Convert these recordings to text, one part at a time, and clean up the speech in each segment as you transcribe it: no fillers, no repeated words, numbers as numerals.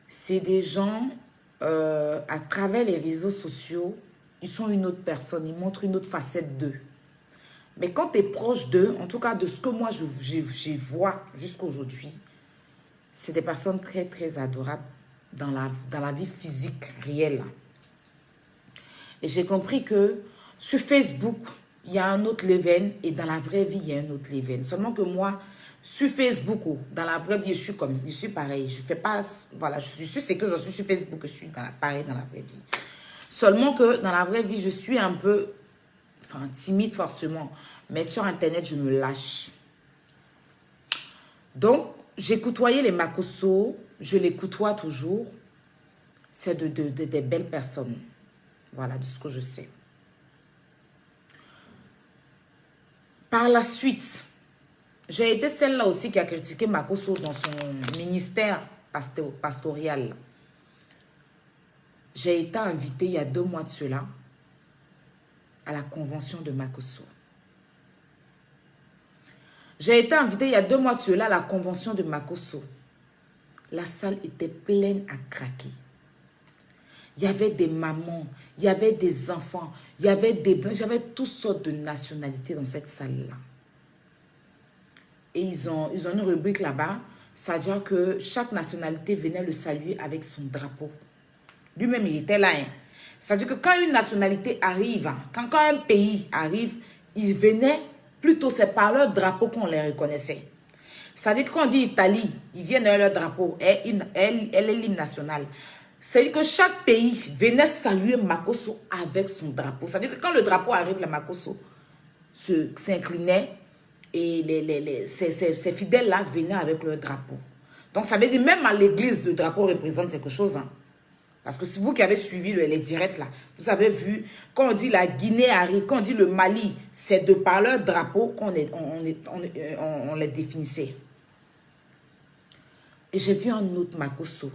c'est des gens, à travers les réseaux sociaux, ils sont une autre personne, ils montrent une autre facette d'eux. Mais quand tu es proche d'eux, en tout cas de ce que moi je vois jusqu'à aujourd'hui, c'est des personnes très, très adorables dans la vie physique réelle. Et j'ai compris que sur Facebook, il y a un autre level et dans la vraie vie, il y a un autre level. Seulement que moi, sur Facebook, dans la vraie vie, je suis pareil. Je fais pas, voilà, je suis c'est que je suis sur Facebook, je suis pareil dans la vraie vie. Seulement que dans la vraie vie, je suis un peu, enfin, timide forcément. Mais sur Internet, je me lâche. Donc, j'ai côtoyé les Makosso, je les côtoie toujours. C'est des belles personnes. Voilà, de ce que je sais. Par la suite, j'ai été celle-là aussi qui a critiqué Makosso dans son ministère pastoral. J'ai été invitée il y a 2 mois de cela à la convention de Makosso. J'ai été invitée il y a 2 mois de cela à la convention de Makosso. La salle était pleine à craquer. Il y avait des mamans, il y avait des enfants, il y avait des blancs, j'avais toutes sortes de nationalités dans cette salle-là. Et ils ont une rubrique là-bas, c'est-à-dire que chaque nationalité venait le saluer avec son drapeau. Lui-même, il était là. Hein. C'est-à-dire que quand une nationalité arrive, quand un pays arrive, il venait, plutôt c'est par leur drapeau qu'on les reconnaissait. C'est-à-dire que quand on dit Italie, ils viennent avec leur drapeau, elle est l'hymne national. C'est-à-dire que chaque pays venait saluer Makosso avec son drapeau. C'est-à-dire que quand le drapeau arrive, la Makosso s'inclinait et ces fidèles-là venaient avec leur drapeau. Donc ça veut dire même à l'église, le drapeau représente quelque chose. Hein. Parce que si vous qui avez suivi les directs là, vous avez vu, quand on dit la Guinée arrive, quand on dit le Mali, c'est de par leur drapeau qu'on les définissait. Et j'ai vu un autre Makosso.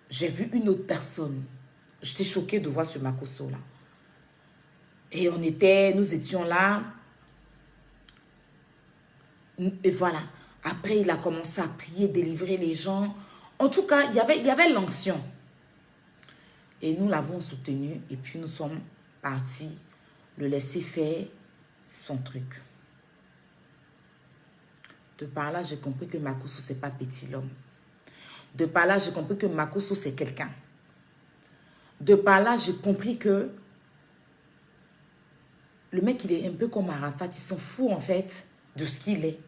J'ai vu une autre personne. J'étais choquée de voir ce Makosso-là. Et nous étions là. Et voilà. Après, il a commencé à prier, délivrer les gens. En tout cas, il y avait l'onction. Et nous l'avons soutenu. Et puis, nous sommes partis le laisser faire son truc. De par là, j'ai compris que Makosso, ce n'est pas petit l'homme. De par là, j'ai compris que Makosso, c'est quelqu'un. De par là, j'ai compris que le mec, il est un peu comme Arafat. Il s'en fout, en fait, de ce qu'il est.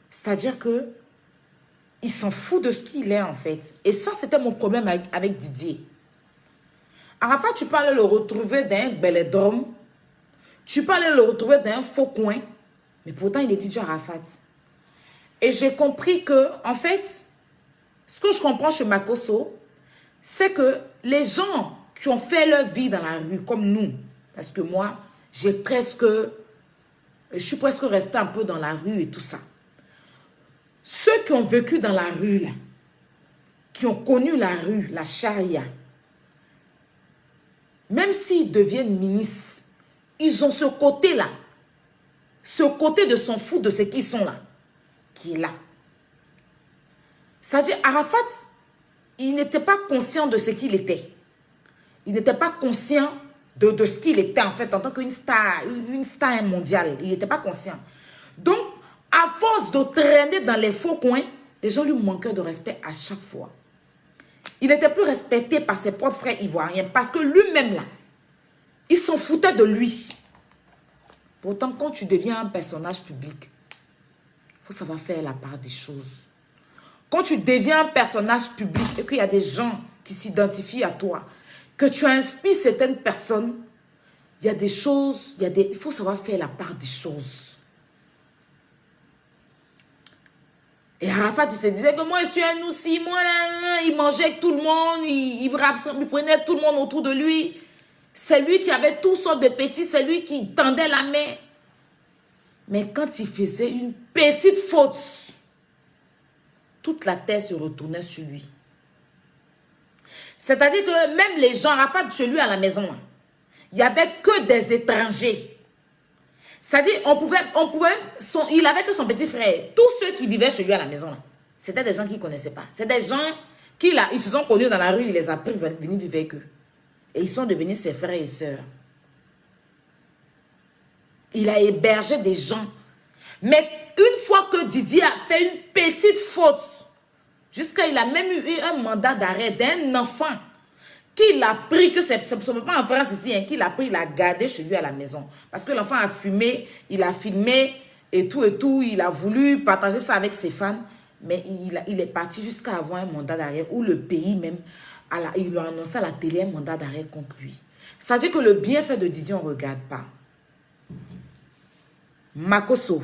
C'est-à-dire que il s'en fout de ce qu'il est, en fait. Et ça, c'était mon problème avec Didier. Arafat, tu peux aller le retrouver dans un belledrome. Tu peux aller le retrouver dans un faux coin. Mais pourtant, il est DJ Arafat. Et j'ai compris que, en fait, ce que je comprends chez Makosso, c'est que les gens qui ont fait leur vie dans la rue, comme nous, parce que moi, je suis presque restée un peu dans la rue et tout ça. Ceux qui ont vécu dans la rue, là, qui ont connu la rue, la charia, même s'ils deviennent ministres, ils ont ce côté-là, ce côté de s'en foutre de ce qu'ils sont là, qui est là. C'est-à-dire, Arafat, il n'était pas conscient de ce qu'il était. Il n'était pas conscient de ce qu'il était, en fait, en tant qu'une star mondiale. Il n'était pas conscient. Donc, à force de traîner dans les faux coins, les gens lui manquaient de respect à chaque fois. Il n'était plus respecté par ses propres frères ivoiriens parce que lui-même, là, il s'en foutait de lui. Pourtant, quand tu deviens un personnage public, il faut savoir faire la part des choses. Quand tu deviens un personnage public et qu'il y a des gens qui s'identifient à toi, que tu inspires certaines personnes, il y a des choses, il faut savoir faire la part des choses. Et Arafat, il se disait que moi, je suis un aussi, moi, là, il mangeait avec tout le monde, il prenait tout le monde autour de lui. C'est lui qui avait toutes sortes de petits, c'est lui qui tendait la main. Mais quand il faisait une petite faute, toute la terre se retournait sur lui. C'est-à-dire que même les gens, Arafat, chez lui à la maison, là, il n'y avait que des étrangers. C'est-à-dire, il avait que son petit frère. Tous ceux qui vivaient chez lui à la maison, là, C'était des gens qui ne connaissaient pas. C'est des gens qui, là, ils se sont connus dans la rue, il les a pris, venir vivre avec eux. Et ils sont devenus ses frères et sœurs. Il a hébergé des gens. Mais une fois que Didier a fait une petite faute, jusqu'à il a même eu un mandat d'arrêt d'un enfant qu'il a pris, que c'est pas en France ici, hein, qu'il a pris, il a gardé chez lui à la maison. Parce que l'enfant a fumé, il a filmé et tout, il a voulu partager ça avec ses fans. Mais il est parti jusqu'à avoir un mandat d'arrêt où le pays même, il lui a annoncé à la télé un mandat d'arrêt contre lui. Ça veut dire que le bienfait de Didier, on ne regarde pas. Makosso.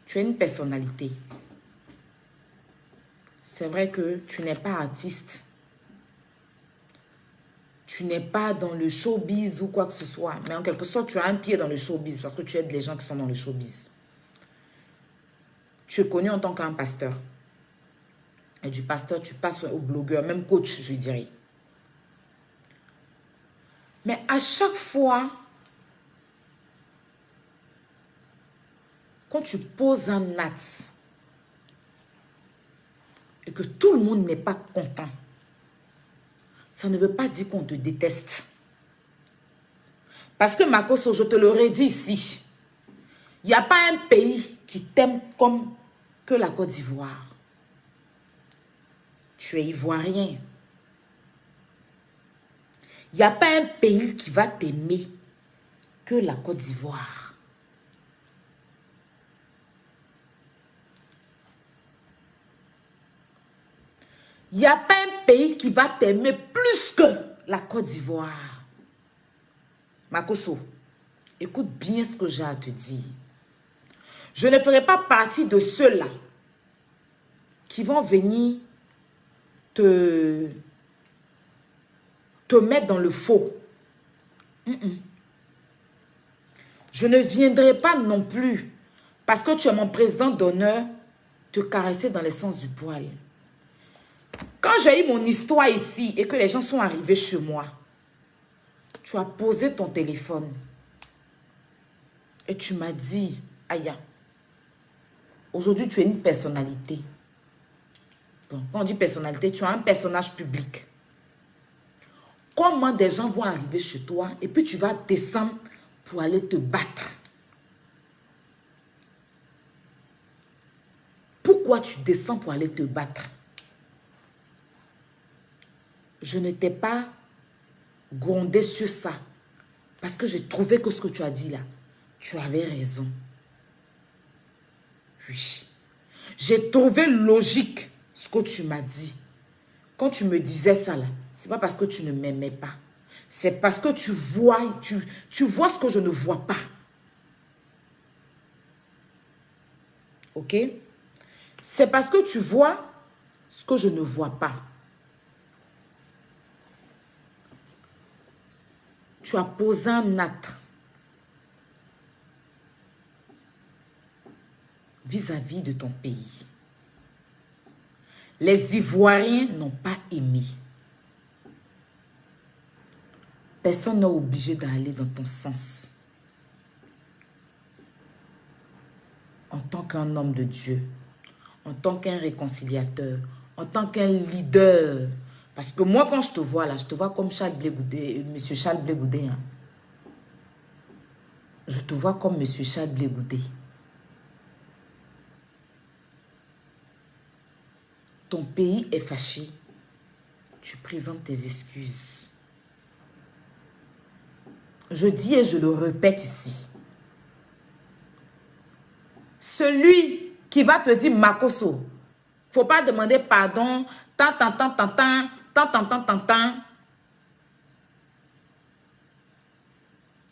Tu es une personnalité. C'est vrai que tu n'es pas artiste. Tu n'es pas dans le showbiz ou quoi que ce soit. Mais en quelque sorte, tu as un pied dans le showbiz parce que tu aides les gens qui sont dans le showbiz. Tu es connu en tant qu'un pasteur. Et du pasteur, tu passes au blogueur, même coach, je dirais. Mais à chaque fois, quand tu poses un acte et que tout le monde n'est pas content, ça ne veut pas dire qu'on te déteste. Parce que Makosso, je te l'aurais dit ici, il n'y a pas un pays qui t'aime comme que la Côte d'Ivoire. Tu es ivoirien. Il n'y a pas un pays qui va t'aimer que la Côte d'Ivoire. Il n'y a pas un pays qui va t'aimer plus que la Côte d'Ivoire. Makosso, écoute bien ce que j'ai à te dire. Je ne ferai pas partie de ceux-là qui vont venir te mettre dans le faux. Je ne viendrai pas non plus, parce que tu es mon président d'honneur, te caresser dans le sens du poil. Quand j'ai eu mon histoire ici et que les gens sont arrivés chez moi, tu as posé ton téléphone et tu m'as dit, Aya, aujourd'hui tu es une personnalité. Bon, quand on dit personnalité, tu as un personnage public. Comment des gens vont arriver chez toi et puis tu vas descendre pour aller te battre? Pourquoi tu descends pour aller te battre? Je ne t'ai pas grondé sur ça parce que j'ai trouvé que ce que tu as dit là, tu avais raison. Oui. J'ai trouvé logique ce que tu m'as dit. Quand tu me disais ça là, c'est pas parce que tu ne m'aimais pas. C'est parce que tu vois ce que je ne vois pas. Ok? C'est parce que tu vois ce que je ne vois pas. Tu as posé un acte vis-à-vis de ton pays. Les Ivoiriens n'ont pas aimé. Personne n'est obligé d'aller dans ton sens. En tant qu'un homme de Dieu, en tant qu'un réconciliateur, en tant qu'un leader. Parce que moi, quand je te vois là, je te vois comme Charles Blé Goudé, Monsieur Charles Blé Goudé. Hein. Je te vois comme Monsieur Charles Blé Goudé. Ton pays est fâché. Tu présentes tes excuses. Je dis et je le répète ici. Celui qui va te dire Makosso, faut pas demander pardon, tant.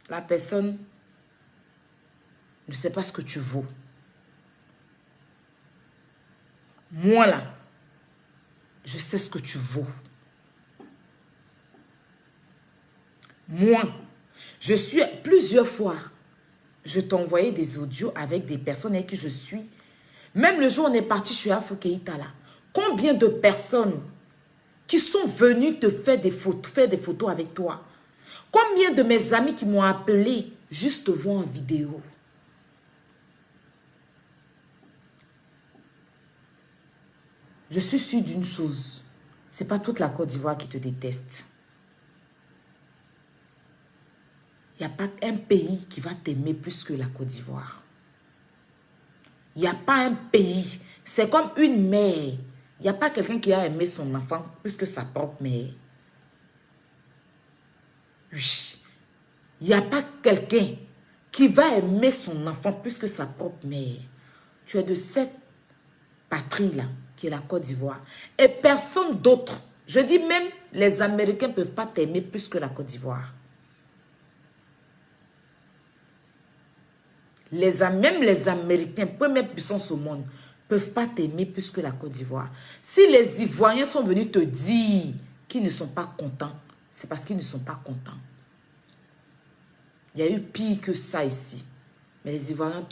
La personne ne sait pas ce que tu vaux. Moi là, je sais ce que tu vaux. Moi, je suis plusieurs fois, je t'ai envoyé des audios avec des personnes avec qui je suis. Même le jour où on est parti, je suis à Foukeïta là. Combien de personnes qui sont venus te faire des photos avec toi. Combien de mes amis qui m'ont appelé juste te voir en vidéo? Je suis sûre d'une chose. Ce n'est pas toute la Côte d'Ivoire qui te déteste. Il n'y a pas un pays qui va t'aimer plus que la Côte d'Ivoire. Il n'y a pas un pays. C'est comme une mère. Il n'y a pas quelqu'un qui a aimé son enfant plus que sa propre mère. Oui. Il n'y a pas quelqu'un qui va aimer son enfant plus que sa propre mère. Tu es de cette patrie-là, qui est la Côte d'Ivoire. Et personne d'autre. Je dis même, les Américains ne peuvent pas t'aimer plus que la Côte d'Ivoire. Même les Américains, première puissance au monde, ne peuvent pas t'aimer plus que la Côte d'Ivoire. Si les Ivoiriens sont venus te dire qu'ils ne sont pas contents, c'est parce qu'ils ne sont pas contents. Il y a eu pire que ça ici. Mais les Ivoiriens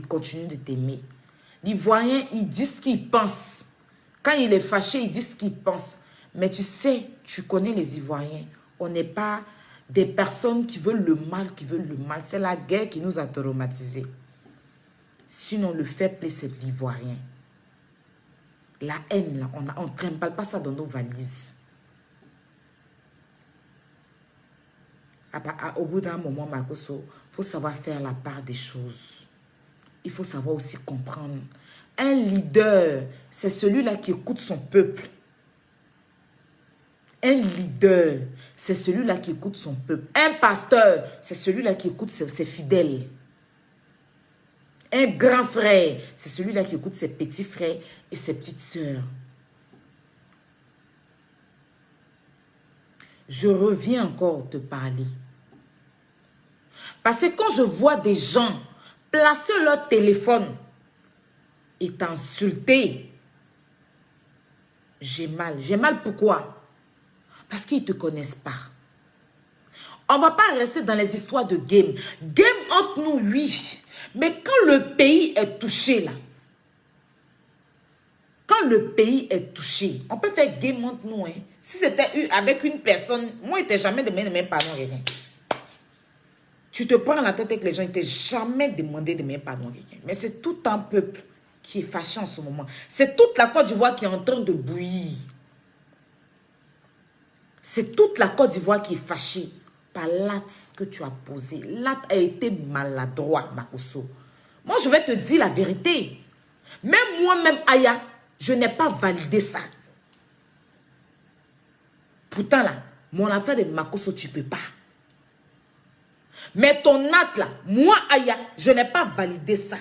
continuent de t'aimer. L'Ivoirien, il dit ce qu'il pense. Quand il est fâché, il dit ce qu'il pense. Mais tu sais, tu connais les Ivoiriens. On n'est pas des personnes qui veulent le mal, C'est la guerre qui nous a traumatisés. Sinon, le fait plaît, c'est l'Ivoirien. La haine, là, on ne trimballe pas ça dans nos valises. Au bout d'un moment, Makosso, il faut savoir faire la part des choses. Il faut savoir aussi comprendre. Un leader, c'est celui-là qui écoute son peuple. Un leader, c'est celui-là qui écoute son peuple. Un pasteur, c'est celui-là qui écoute ses fidèles. Un grand frère, c'est celui-là qui écoute ses petits frères et ses petites sœurs. Je reviens encore te parler. Parce que quand je vois des gens placer leur téléphone et t'insulter, j'ai mal. J'ai mal pourquoi? Parce qu'ils ne te connaissent pas. On ne va pas rester dans les histoires de game. Game entre nous, oui. Mais quand le pays est touché, là, quand le pays est touché, on peut faire game entre nous. Hein. Si c'était avec une personne, moi, il n'était jamais demandé de mes pardons, rien. Tu te prends la tête avec les gens, ils ne t'ont jamais demandé de mes pardons, rien. Mais c'est tout un peuple qui est fâché en ce moment. C'est toute la Côte d'Ivoire qui est en train de bouillir. C'est toute la Côte d'Ivoire qui est fâchée par l'acte que tu as posé. L'acte a été maladroit, Makosso. Moi, je vais te dire la vérité. Même moi-même, Aya, je n'ai pas validé ça. Pourtant, là, mon affaire de Makosso, tu ne peux pas. Mais ton acte, là, moi, Aya, je n'ai pas validé ça.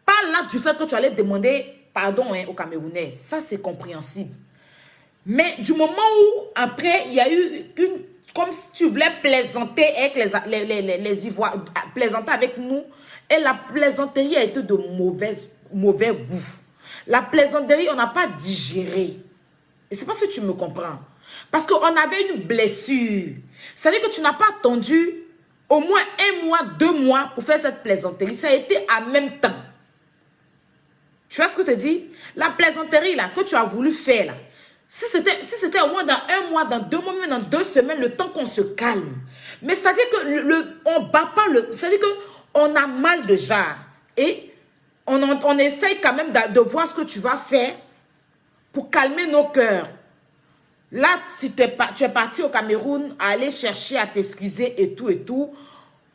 Pas l'acte du fait que tu allais demander pardon aux Camerounais. Ça, c'est compréhensible. Mais du moment où, après, il y a eu une... Comme si tu voulais plaisanter avec les Ivoiriens, plaisanter avec nous, et la plaisanterie a été de mauvais goût. La plaisanterie, on n'a pas digéré. Et c'est parce que tu me comprends. Parce qu'on avait une blessure. C'est-à-dire que tu n'as pas attendu au moins 1 mois, 2 mois pour faire cette plaisanterie. Ça a été en même temps. Tu vois ce que je te dis? La plaisanterie là, que tu as voulu faire là, si c'était au moins dans 1 mois, dans 2 mois, même dans 2 semaines, le temps qu'on se calme. Mais c'est-à-dire que on bat pas le... C'est-à-dire qu'on a mal déjà. Et on essaye quand même de voir ce que tu vas faire pour calmer nos cœurs. Là, si tu es parti au Cameroun à aller chercher à t'excuser et tout,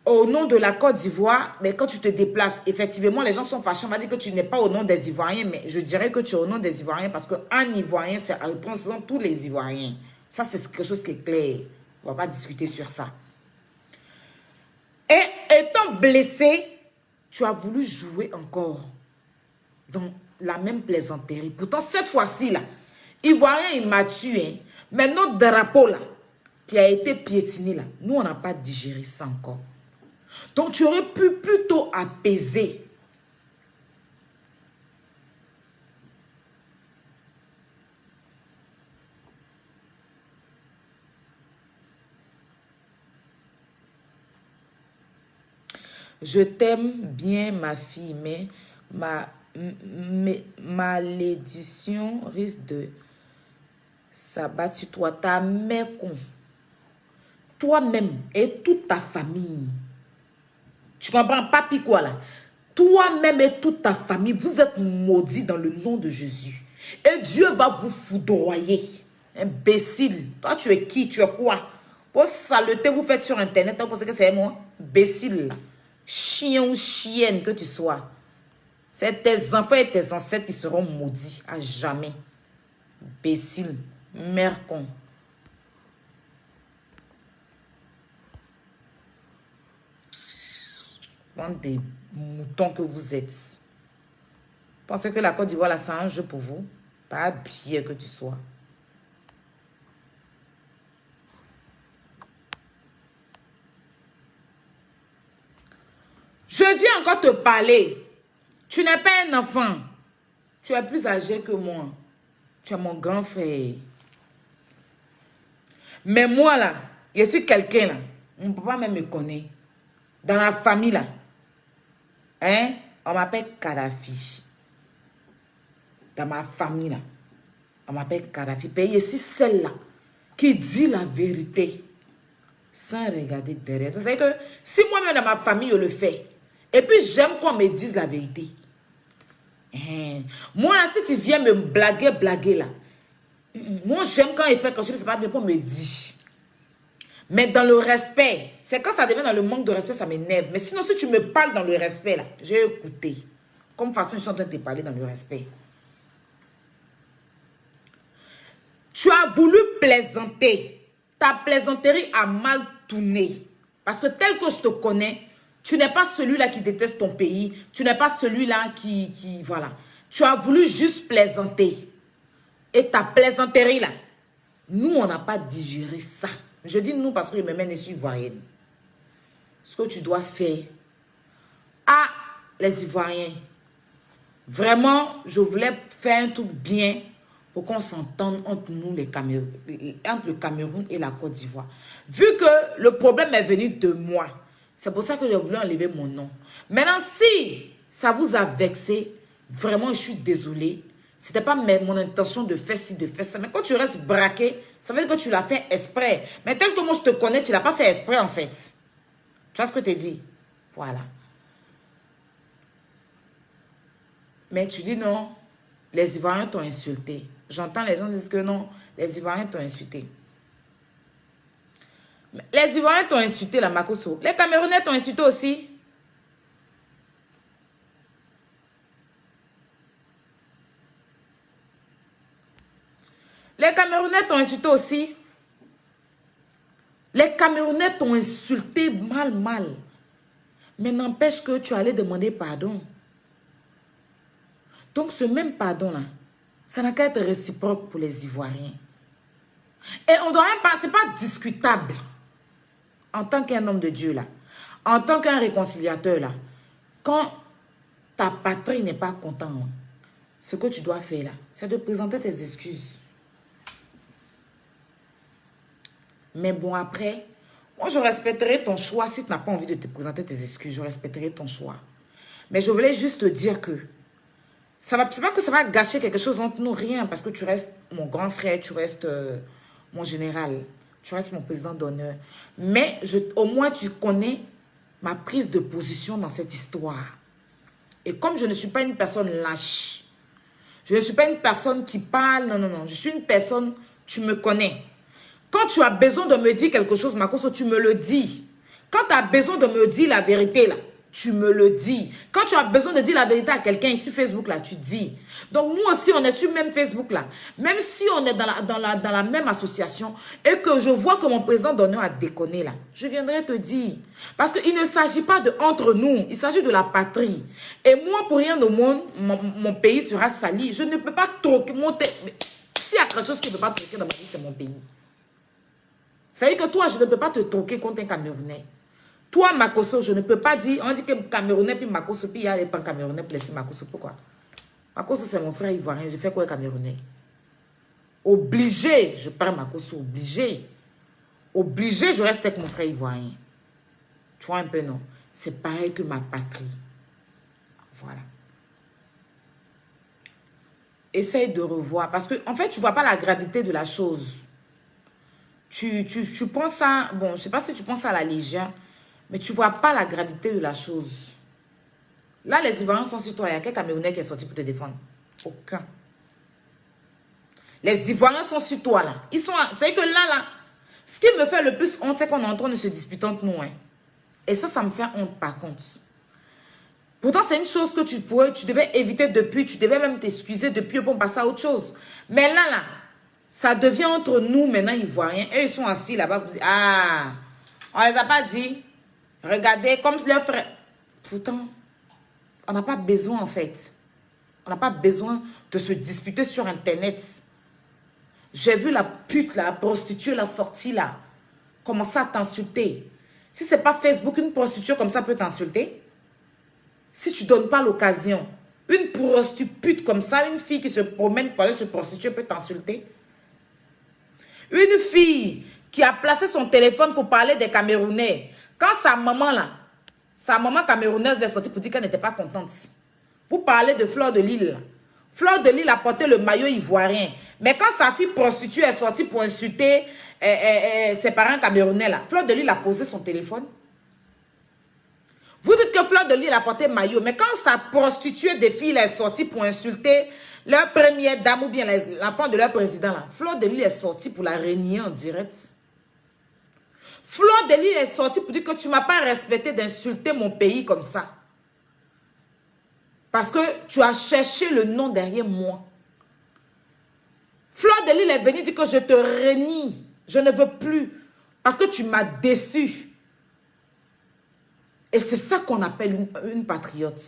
au nom de la Côte d'Ivoire, mais quand tu te déplaces, effectivement, les gens sont fâchés. On va dire que tu n'es pas au nom des Ivoiriens, mais je dirais que tu es au nom des Ivoiriens parce qu'un Ivoirien, c'est représentant tous les Ivoiriens. Ça, c'est quelque chose qui est clair. On ne va pas discuter sur ça. Et étant blessé, tu as voulu jouer encore dans la même plaisanterie. Pourtant, cette fois-ci, là, Ivoirien, il m'a tué. Hein. Mais notre drapeau, là, qui a été piétiné, là, nous, on n'a pas digéré ça encore. Donc, tu aurais pu plutôt apaiser. Je t'aime bien, ma fille, mais malédiction risque de s'abattre sur toi. Ta mère con. Toi-même et toute ta famille. Tu comprends? Papi quoi là? Toi-même et toute ta famille, vous êtes maudits dans le nom de Jésus. Et Dieu va vous foudroyer. Imbécile. Toi, tu es qui? Tu es quoi? Pour saleté, vous faites sur Internet. Vous pensez que c'est moi? Imbécile. Chien ou chienne que tu sois. C'est tes enfants et tes ancêtres qui seront maudits à jamais. Imbécile. Mère con. Bande des moutons que vous êtes. Pensez que la Côte d'Ivoire, là, c'est un jeu pour vous? Pas bien que tu sois. Je viens encore te parler. Tu n'es pas un enfant. Tu es plus âgé que moi. Tu es mon grand frère. Mais moi, là, je suis quelqu'un, là. Mon papa même me connaît. Dans la famille, là. Hein? On m'appelle Kadhafi. Dans ma famille, là. On m'appelle Kadhafi. Et je suis celle-là qui dit la vérité sans regarder derrière. Vous savez que si moi-même dans ma famille, je le fais, et puis j'aime qu'on me dise la vérité. Moi, si tu viens me blaguer là, moi j'aime quand il fait quelque chose, c'est pas bien pour me dire. Mais dans le respect, c'est quand ça devient dans le manque de respect, ça m'énerve. Mais sinon, si tu me parles dans le respect là, j'ai écouté. Comme façon, je suis en train de te parler dans le respect. Tu as voulu plaisanter. Ta plaisanterie a mal tourné. Parce que tel que je te connais, tu n'es pas celui-là qui déteste ton pays. Tu n'es pas celui-là qui... Voilà. Tu as voulu juste plaisanter. Et ta plaisanterie, là, nous, on n'a pas digéré ça. Je dis nous parce que je me mène ici ivoirienne. Ce que tu dois faire. Ah, les Ivoiriens. Vraiment, je voulais faire un truc bien pour qu'on s'entende entre nous, entre le Cameroun et la Côte d'Ivoire. Vu que le problème est venu de moi, c'est pour ça que j'ai voulu enlever mon nom. Maintenant, si ça vous a vexé, vraiment, je suis désolée. Ce n'était pas mon intention de faire ci, de faire ça. Mais quand tu restes braqué, ça veut dire que tu l'as fait exprès. Mais tel que moi, je te connais, tu ne l'as pas fait exprès, en fait. Tu vois ce que je te dis? Voilà. Mais tu dis non, les Ivoiriens t'ont insulté. J'entends les gens dire que non, les Ivoiriens t'ont insulté. Les Ivoiriens t'ont insulté, la Makosso. Les Camerounais t'ont insulté aussi. Les Camerounais t'ont insulté aussi. Les Camerounais t'ont insulté mal. Mais n'empêche que tu allais demander pardon. Donc ce même pardon-là, ça n'a qu'à être réciproque pour les Ivoiriens. Et on doit même pas, c'est pas discutable. En tant qu'un homme de Dieu là, en tant qu'un réconciliateur là, quand ta patrie n'est pas contente, ce que tu dois faire là, c'est de présenter tes excuses. Mais bon, après, moi je respecterai ton choix. Si tu n'as pas envie de te présenter tes excuses, je respecterai ton choix. Mais je voulais juste te dire que c'est pas que ça va gâcher quelque chose entre nous, rien, parce que tu restes mon grand frère, tu restes mon général, tu restes mon président d'honneur. Mais au moins tu connais ma prise de position dans cette histoire. Et comme je ne suis pas une personne lâche, je ne suis pas une personne qui parle, non, je suis une personne, tu me connais. Quand tu as besoin de me dire quelque chose, Makosso, tu me le dis. Quand tu as besoin de me dire la vérité, là, tu me le dis. Quand tu as besoin de dire la vérité à quelqu'un ici, Facebook, là, tu dis. Donc, nous aussi, on est sur le même Facebook, là. Même si on est dans la même association et que je vois que mon président d'honneur a déconné, là, je viendrai te dire. Parce qu'il ne s'agit pas de entre nous, il s'agit de la patrie. Et moi, pour rien au monde, mon pays sera sali. Je ne peux pas troquer, monter. S'il y a quelque chose qui ne peut pas troquer dans ma vie, c'est mon pays. Ça veut dire que toi, je ne peux pas te troquer contre un Camerounais. Toi, Makosso, je ne peux pas dire, on dit que Camerounais, puis Makosso, puis il y a les pan Camerounais pour laisser Makosso. Pourquoi? Makosso, c'est mon frère ivoirien. Je fais quoi Camerounais? Obligé, je parle Makosso, obligé. Obligé, je reste avec mon frère ivoirien. Tu vois un peu, non? C'est pareil que ma patrie. Voilà. essaye de revoir. Parce que, en fait, tu ne vois pas la gravité de la chose. Tu penses à... Bon, je ne sais pas si tu penses à la légère, mais tu ne vois pas la gravité de la chose. Là, les Ivoiriens sont sur toi. Il y a quel Camerounais qui est sorti pour te défendre? Aucun. Les Ivoiriens sont sur toi, là. Ils sont... C'est que là, ce qui me fait le plus honte, c'est qu'on est en train de se disputer entre nous. Hein. Et ça me fait honte, par contre. Pourtant, c'est une chose que tu devais éviter depuis. Tu devais même t'excuser depuis pour passer à autre chose. Mais là, ça devient entre nous, maintenant, Ivoiriens. Eux, ils sont assis là-bas. Ah, on les a pas dit. Regardez, comme leur frère... Pourtant, on n'a pas besoin, en fait. On n'a pas besoin de se disputer sur Internet. J'ai vu la pute, la prostituée, la sortie, là. Commencer à t'insulter. Si ce n'est pas Facebook, une prostituée comme ça peut t'insulter. Si tu ne donnes pas l'occasion, une prostituée comme ça, une fille qui se promène pour aller se prostituer peut t'insulter. Une fille qui a placé son téléphone pour parler des Camerounais. Quand sa maman camerounaise est sortie pour dire qu'elle n'était pas contente. Vous parlez de Fleur de Lille. Fleur de Lille a porté le maillot ivoirien. Mais quand sa fille prostituée est sortie pour insulter ses parents camerounais, là, Fleur de Lille a posé son téléphone. Vous dites que Fleur de Lille a porté maillot. Mais quand sa prostituée des filles est sortie pour insulter leur première dame ou bien l'enfant de leur président, là, Fleur de Lille est sortie pour la renier en direct. Fleur de Lille est sortie pour dire que tu ne m'as pas respecté d'insulter mon pays comme ça. Parce que tu as cherché le nom derrière moi. Fleur de Lille est venue dire que je te renie. Je ne veux plus. Parce que tu m'as déçu. Et c'est ça qu'on appelle une patriote.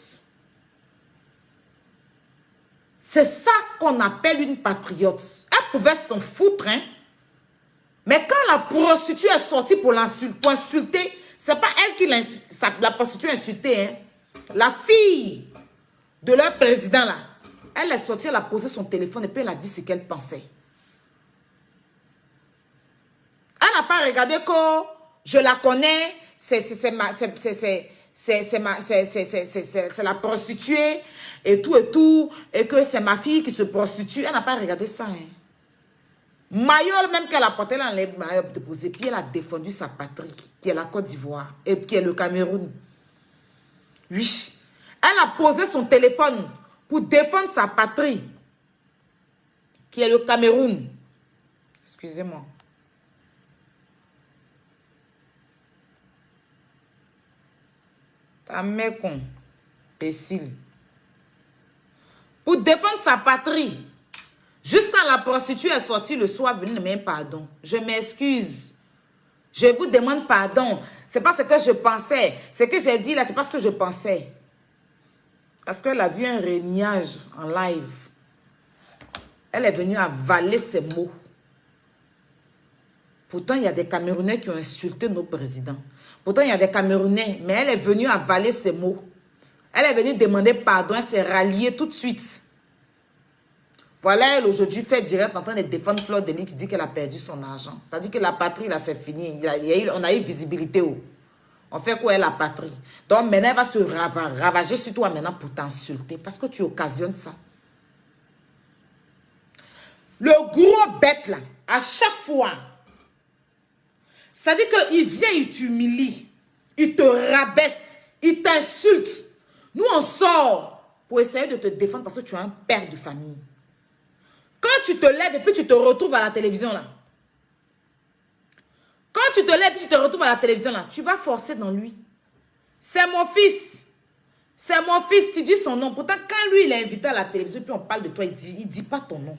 C'est ça qu'on appelle une patriote. Elle pouvait s'en foutre, hein. Mais quand la prostituée est sortie pour insulter, c'est pas elle qui la prostituée a insulté, hein. La fille de leur président, là, elle est sortie, elle a posé son téléphone et puis elle a dit ce qu'elle pensait. Elle n'a pas regardé que je la connais, c'est la prostituée et tout, et que c'est ma fille qui se prostitue. Elle n'a pas regardé ça. Hein. Maillot même qu'elle a porté, elle enlève maillot de poser, puis elle a défendu sa patrie, qui est la Côte d'Ivoire, et qui est le Cameroun. Oui. Elle a posé son téléphone pour défendre sa patrie, qui est le Cameroun. Excusez-moi. Ta mère con, imbécile. Pour défendre sa patrie. Jusqu'à la prostituée est sortie le soir, venue de même pardon. Je m'excuse. Je vous demande pardon. C'est pas ce que je pensais. Ce que j'ai dit là, c'est pas ce que je pensais. Parce qu'elle a vu un régnage en live. Elle est venue avaler ses mots. Pourtant, il y a des Camerounais qui ont insulté nos présidents. Pourtant, il y a des Camerounais, mais elle est venue avaler ses mots. Elle est venue demander pardon, elle s'est ralliée tout de suite. Voilà, elle aujourd'hui fait direct en train de défendre Fleur de Lille qui dit qu'elle a perdu son argent. C'est-à-dire que la patrie, là, c'est fini. On a eu visibilité. Oh. On fait quoi, la patrie? Donc, maintenant, elle va se ravager sur toi maintenant pour t'insulter. Parce que tu occasionnes ça. Le gros bête, là, à chaque fois, c'est-à-dire qu'il vient, il t'humilie. Il te rabaisse. Il t'insulte. Nous, on sort pour essayer de te défendre parce que tu es un père de famille. Quand tu te lèves et puis tu te retrouves à la télévision, là. Quand tu te lèves et puis tu te retrouves à la télévision, là, tu vas forcer dans lui. C'est mon fils. C'est mon fils, tu dis son nom. Pourtant, quand lui, il est invité à la télévision, puis on parle de toi, il dit pas ton nom.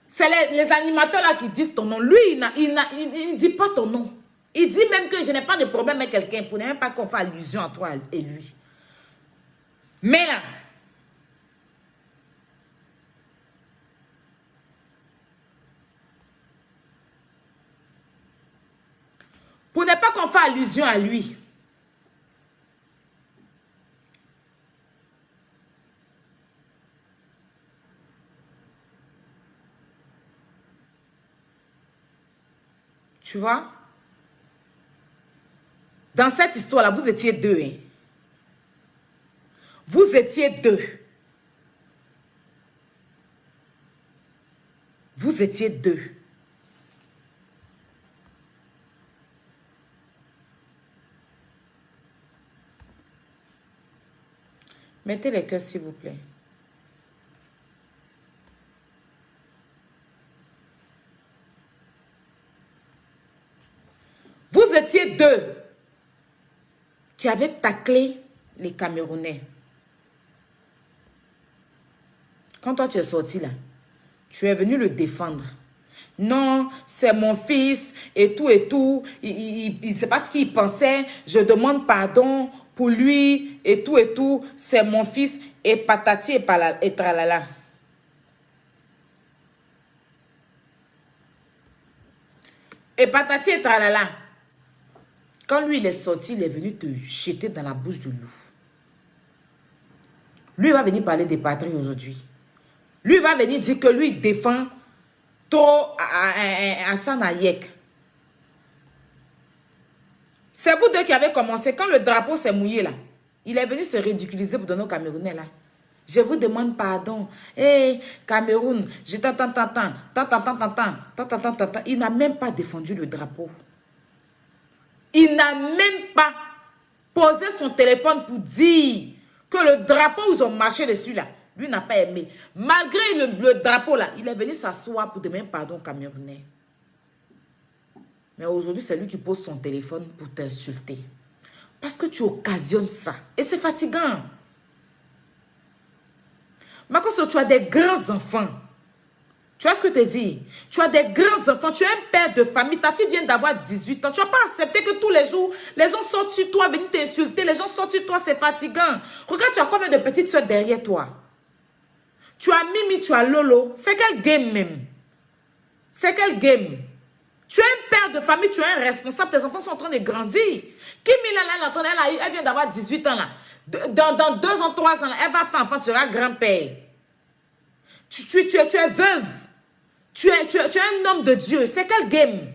C'est les animateurs là qui disent ton nom. Lui, il ne dit pas ton nom. Il dit même que je n'ai pas de problème avec quelqu'un pour ne même pas qu'on fasse allusion à toi et lui. Mais là, pour ne pas qu'on fasse allusion à lui. Tu vois? Dans cette histoire-là, vous étiez deux. Hein? Vous étiez deux. Vous étiez deux. Mettez les cœurs, s'il vous plaît. Vous étiez deux qui avaient taclé les Camerounais. Quand toi, tu es sorti là, tu es venu le défendre. Non, c'est mon fils et tout et tout. Il sait pas ce qu'il pensait. Je demande pardon pour lui et tout et tout. C'est mon fils et patati et tralala. Et patati et tralala. Quand lui, il est sorti, il est venu te jeter dans la bouche du loup. Lui, il va venir parler des patries aujourd'hui. Lui, il va venir dire que lui, il défend trop Hassan Hayek. C'est vous deux qui avez commencé. Quand le drapeau s'est mouillé, là, il est venu se ridiculiser pour donner aux Camerounais, là. Je vous demande pardon. Hé, Cameroun, je t'entends. Il n'a même pas défendu le drapeau. Il n'a même pas posé son téléphone pour dire que le drapeau où ils ont marché dessus là, lui n'a pas aimé. Malgré le drapeau là, il est venu s'asseoir pour demander pardon aux Camerounais. Mais aujourd'hui, c'est lui qui pose son téléphone pour t'insulter. Parce que tu occasionnes ça. Et c'est fatigant. Makosso, tu as des grands enfants. Tu vois ce que je te dis? Tu as des grands enfants, tu es un père de famille, ta fille vient d'avoir 18 ans. Tu ne vas pas accepter que tous les jours, les gens sortent sur toi, viennent t'insulter, les gens sortent sur toi, c'est fatigant. Regarde, tu as combien de petites soeurs derrière toi? Tu as Mimi, tu as Lolo. C'est quel game même? C'est quel game? Tu es un père de famille, tu es un responsable, tes enfants sont en train de grandir. Kimi, là, elle vient d'avoir 18 ans là. Dans 2 ans, 3 ans, là, elle va faire enfant, tu seras grand-père. Tu es veuve. Tu es un homme de Dieu. C'est quel game?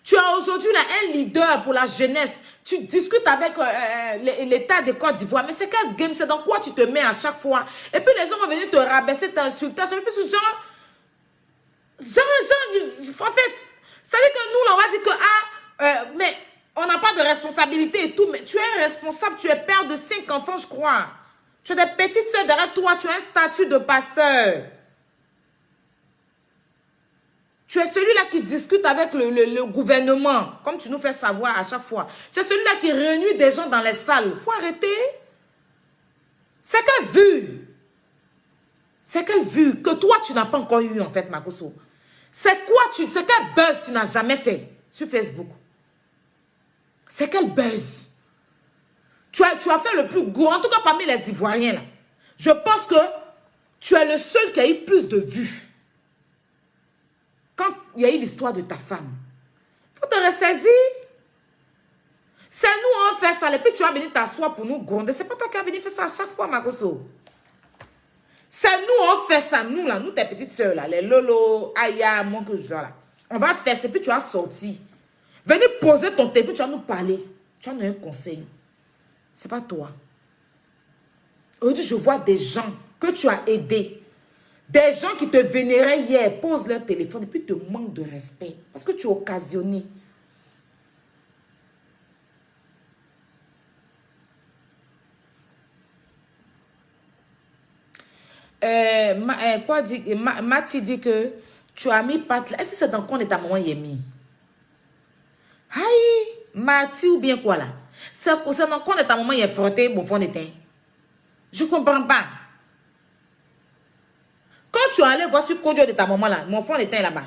Tu as aujourd'hui là un leader pour la jeunesse. Tu discutes avec l'État de Côte d'Ivoire. Mais c'est quel game? C'est dans quoi tu te mets à chaque fois? Et puis les gens vont venir te rabaisser, t'insulter. Je ne sais plus genre, en fait, ça veut dire que nous, là, on va dire que, mais on n'a pas de responsabilité et tout. Mais tu es responsable, tu es père de 5 enfants, je crois. Tu as des petites soeurs derrière toi, tu as un statut de pasteur. Tu es celui-là qui discute avec le gouvernement, comme tu nous fais savoir à chaque fois. Tu es celui-là qui réunit des gens dans les salles. Il faut arrêter. C'est quelle vue? C'est quelle vue que toi, tu n'as pas encore eu, en fait, Makosso? C'est quoi c'est quel buzz tu n'as jamais fait sur Facebook? C'est quel buzz? Tu as fait le plus gros, en tout cas parmi les Ivoiriens, là. Je pense que tu es le seul qui a eu plus de vues. Quand il y a eu l'histoire de ta femme, il faut te ressaisir. C'est nous, on fait ça. Et puis tu vas venir t'asseoir pour nous gronder. C'est pas toi qui vas venir faire ça à chaque fois, Makosso. C'est nous, on fait ça. Nous, là, nous, tes petites soeurs, là, les Lolo, Aya, mon que je dois là. On va faire ça. Et puis tu vas sortir. Venez poser ton téléphone, tu vas nous parler. Tu vas nous donner un conseil. C'est pas toi. Aujourd'hui, je vois des gens que tu as aidés. Des gens qui te vénéraient hier, posent leur téléphone et puis te manquent de respect. Parce que tu es occasionné. Mati dit que tu as mis Pat là. Est-ce que c'est dans quoi on est ta maman Yemi? Aïe, Mati ou bien quoi là? C'est dans quoi on est ta maman Yemi frotté mon fond d'éteint? Je comprends pas. Quand tu es allé voir sur Kodio de ta maman là, mon fond d'éteint là-bas.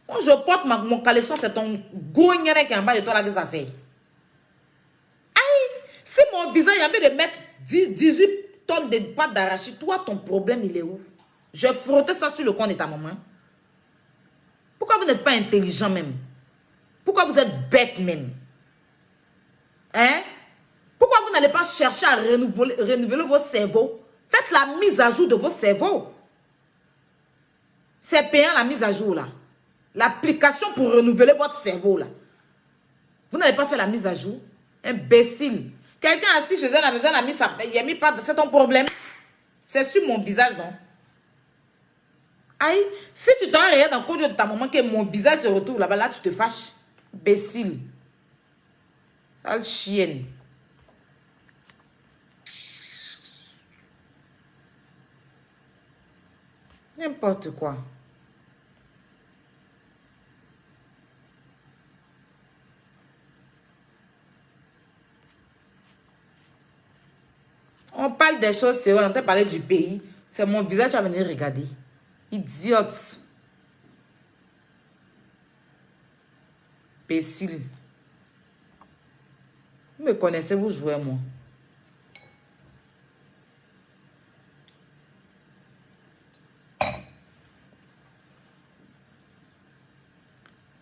Moi je porte mon caleçon, c'est ton gogneret qui est en bas de toi là que ça c'est. Aïe, si mon visage a mis de mettre 18 tonnes de pâte d'arachide, toi ton problème il est où? Je frottais ça sur le coin de ta maman. Pourquoi vous n'êtes pas intelligent même? Pourquoi vous êtes bête même? Hein? Pourquoi vous n'allez pas chercher à renouveler vos cerveaux? Faites la mise à jour de vos cerveaux. C'est payant la mise à jour là. L'application pour renouveler votre cerveau là. Vous n'allez pas faire la mise à jour? Imbécile. Quelqu'un assis chez elle à la maison, il a mis pas de... C'est ton problème. C'est sur mon visage non? Aïe, si tu t'en regardes dans le code de ta maman que mon visage se retrouve là-bas, là tu te fâches. Bécile. Sale chienne. N'importe quoi. On parle des choses sérieuses, on entend parler du pays. C'est mon visage à venir regarder. Idiote. Imbécile. Vous me connaissez, vous jouez moi.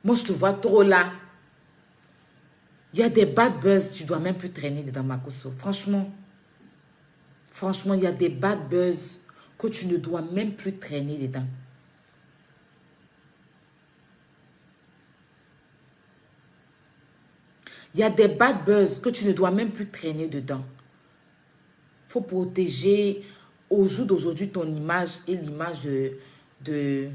Moi, je te vois trop là. Il y a des bad buzz, tu dois même plus traîner dedans Makosso. Franchement. Franchement, il y a des bad buzz que tu ne dois même plus traîner dedans. Il y a des bad buzz que tu ne dois même plus traîner dedans. Il faut protéger au jour d'aujourd'hui ton image et l'image de...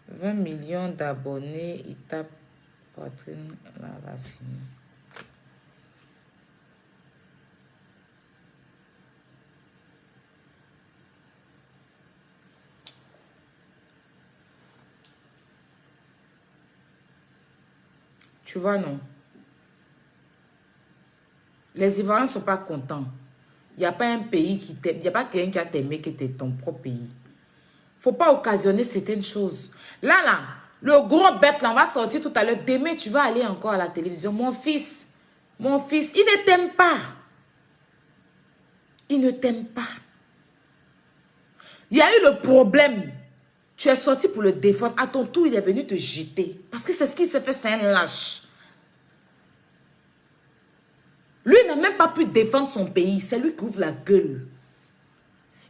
20 millions d'abonnés, il tape poitrine, là, va finir. Tu vois, non? Les Ivoiriens ne sont pas contents. Il n'y a pas un pays qui t'aime. Il n'y a pas quelqu'un qui a t'aimé que t'es ton propre pays. Il ne faut pas occasionner certaines choses. Là, le gros bête, là, on va sortir tout à l'heure. Demain, tu vas aller encore à la télévision. Mon fils, il ne t'aime pas. Il ne t'aime pas. Il y a eu le problème. Tu es sorti pour le défendre. À ton tour, il est venu te jeter. Parce que c'est ce qu'il s'est fait, c'est un lâche. Lui n'a même pas pu défendre son pays. C'est lui qui ouvre la gueule.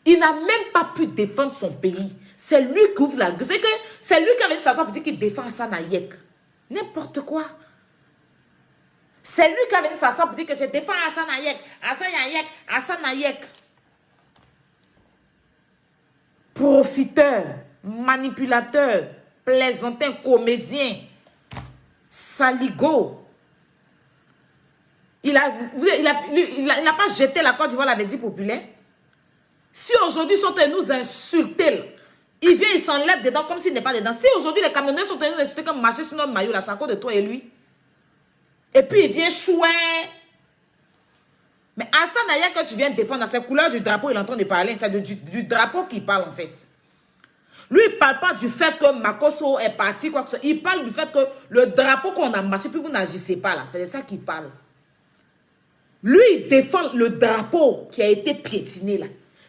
Il n'a même pas pu défendre son pays. C'est lui qui ouvre la gueule. C'est lui qui avait dit s'asseoir pour dire qu'il défend Hassan Hayek. N'importe quoi. C'est lui qui avait dit s'asseoir pour dire que je défends Hassan Hayek. Hassan Hayek. Hassan Hayek. Profiteur. Manipulateur. Plaisantin. Comédien. Saligo. Il n'a pas jeté la Côte d'Ivoire, l'avait dit populaire. Si aujourd'hui ils sont en nous insulter, il vient, il s'enlève dedans comme s'il n'est pas dedans. Si aujourd'hui les camionneurs sont en nous insulter comme marcher sur notre maillot, là, c'est à cause de toi et lui. Et puis il vient chouer. Mais Hassan Hayek, quand tu viens défendre dans ses couleurs du drapeau, il est en train de parler. C'est du drapeau qu'il parle en fait. Lui, il ne parle pas du fait que Makosso est parti, quoi que ce soit. Il parle du fait que le drapeau qu'on a marché, puis vous n'agissez pas là. C'est de ça qu'il parle. Lui, il défend le drapeau qui a été piétiné là.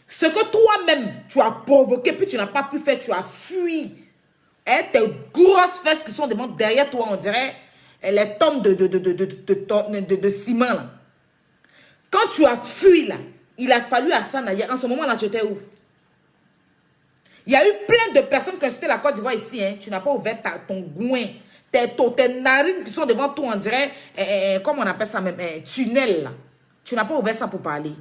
Ce que toi-même, tu as provoqué, puis tu n'as pas pu faire, tu as fui. Et tes grosses fesses qui sont derrière toi, on dirait les tonnes de ciment là. Quand tu as fui là, il a fallu Hassan Hayek. En ce moment-là, tu étais où? Il y a eu plein de personnes qui ont cité la Côte d'Ivoire ici. Hein. Tu n'as pas ouvert ton goin. Tes narines qui sont devant toi, on dirait, comment on appelle ça même, tunnel là. Tu n'as pas ouvert ça pour parler.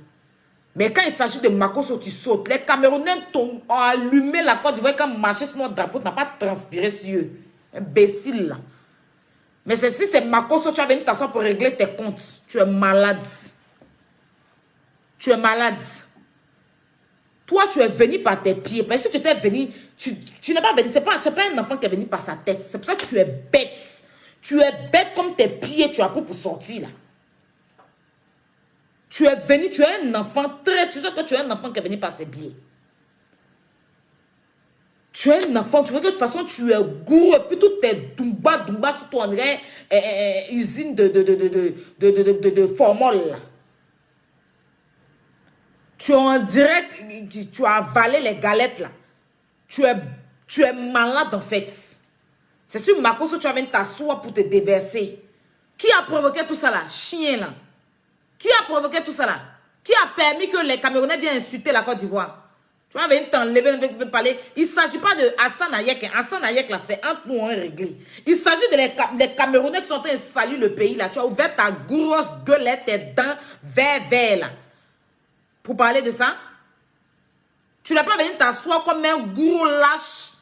Mais quand il s'agit de Makosso, tu sautes. Les Camerounais ont allumé la Côte d'Ivoire quand marché sur notre drapeau. Tu n'as pas transpiré sur eux. Imbécile là. Mais si c'est Makosso, tu as venu t'asseoir pour régler tes comptes. Tu es malade. Tu es malade. Toi, tu es venu par tes pieds. Mais si tu étais venu, tu n'es pas venu. Ce n'est pas un enfant qui est venu par sa tête. C'est pour ça que tu es bête. Tu es bête comme tes pieds, tu as pour sortir là. Tu es venu, tu es un enfant très... Tu sais que tu es un enfant qui est venu par ses pieds. Tu es un enfant, tu vois que de toute façon, tu es gourou. Et puis tout est dumba sur ton usine de formol là. Tu en dirait que tu as avalé les galettes là. Tu es malade en fait. C'est sur Makosso, tu as venu t'asseoir pour te déverser. Qui a provoqué tout ça là? Chien là. Qui a provoqué tout ça là? Qui a permis que les Camerounais viennent insulter la Côte d'Ivoire? Tu vas venir t'enlever, parler. Il ne s'agit pas de Hassan Ayek. Hassan Ayek, là, c'est entre nous, on est réglé. Il s'agit des Camerounais qui sont en train de saluer le pays, là. Tu as ouvert ta grosse gueulette, tes dents vert, là. Pour parler de ça. Tu n'as pas venu t'asseoir comme un gros lâche.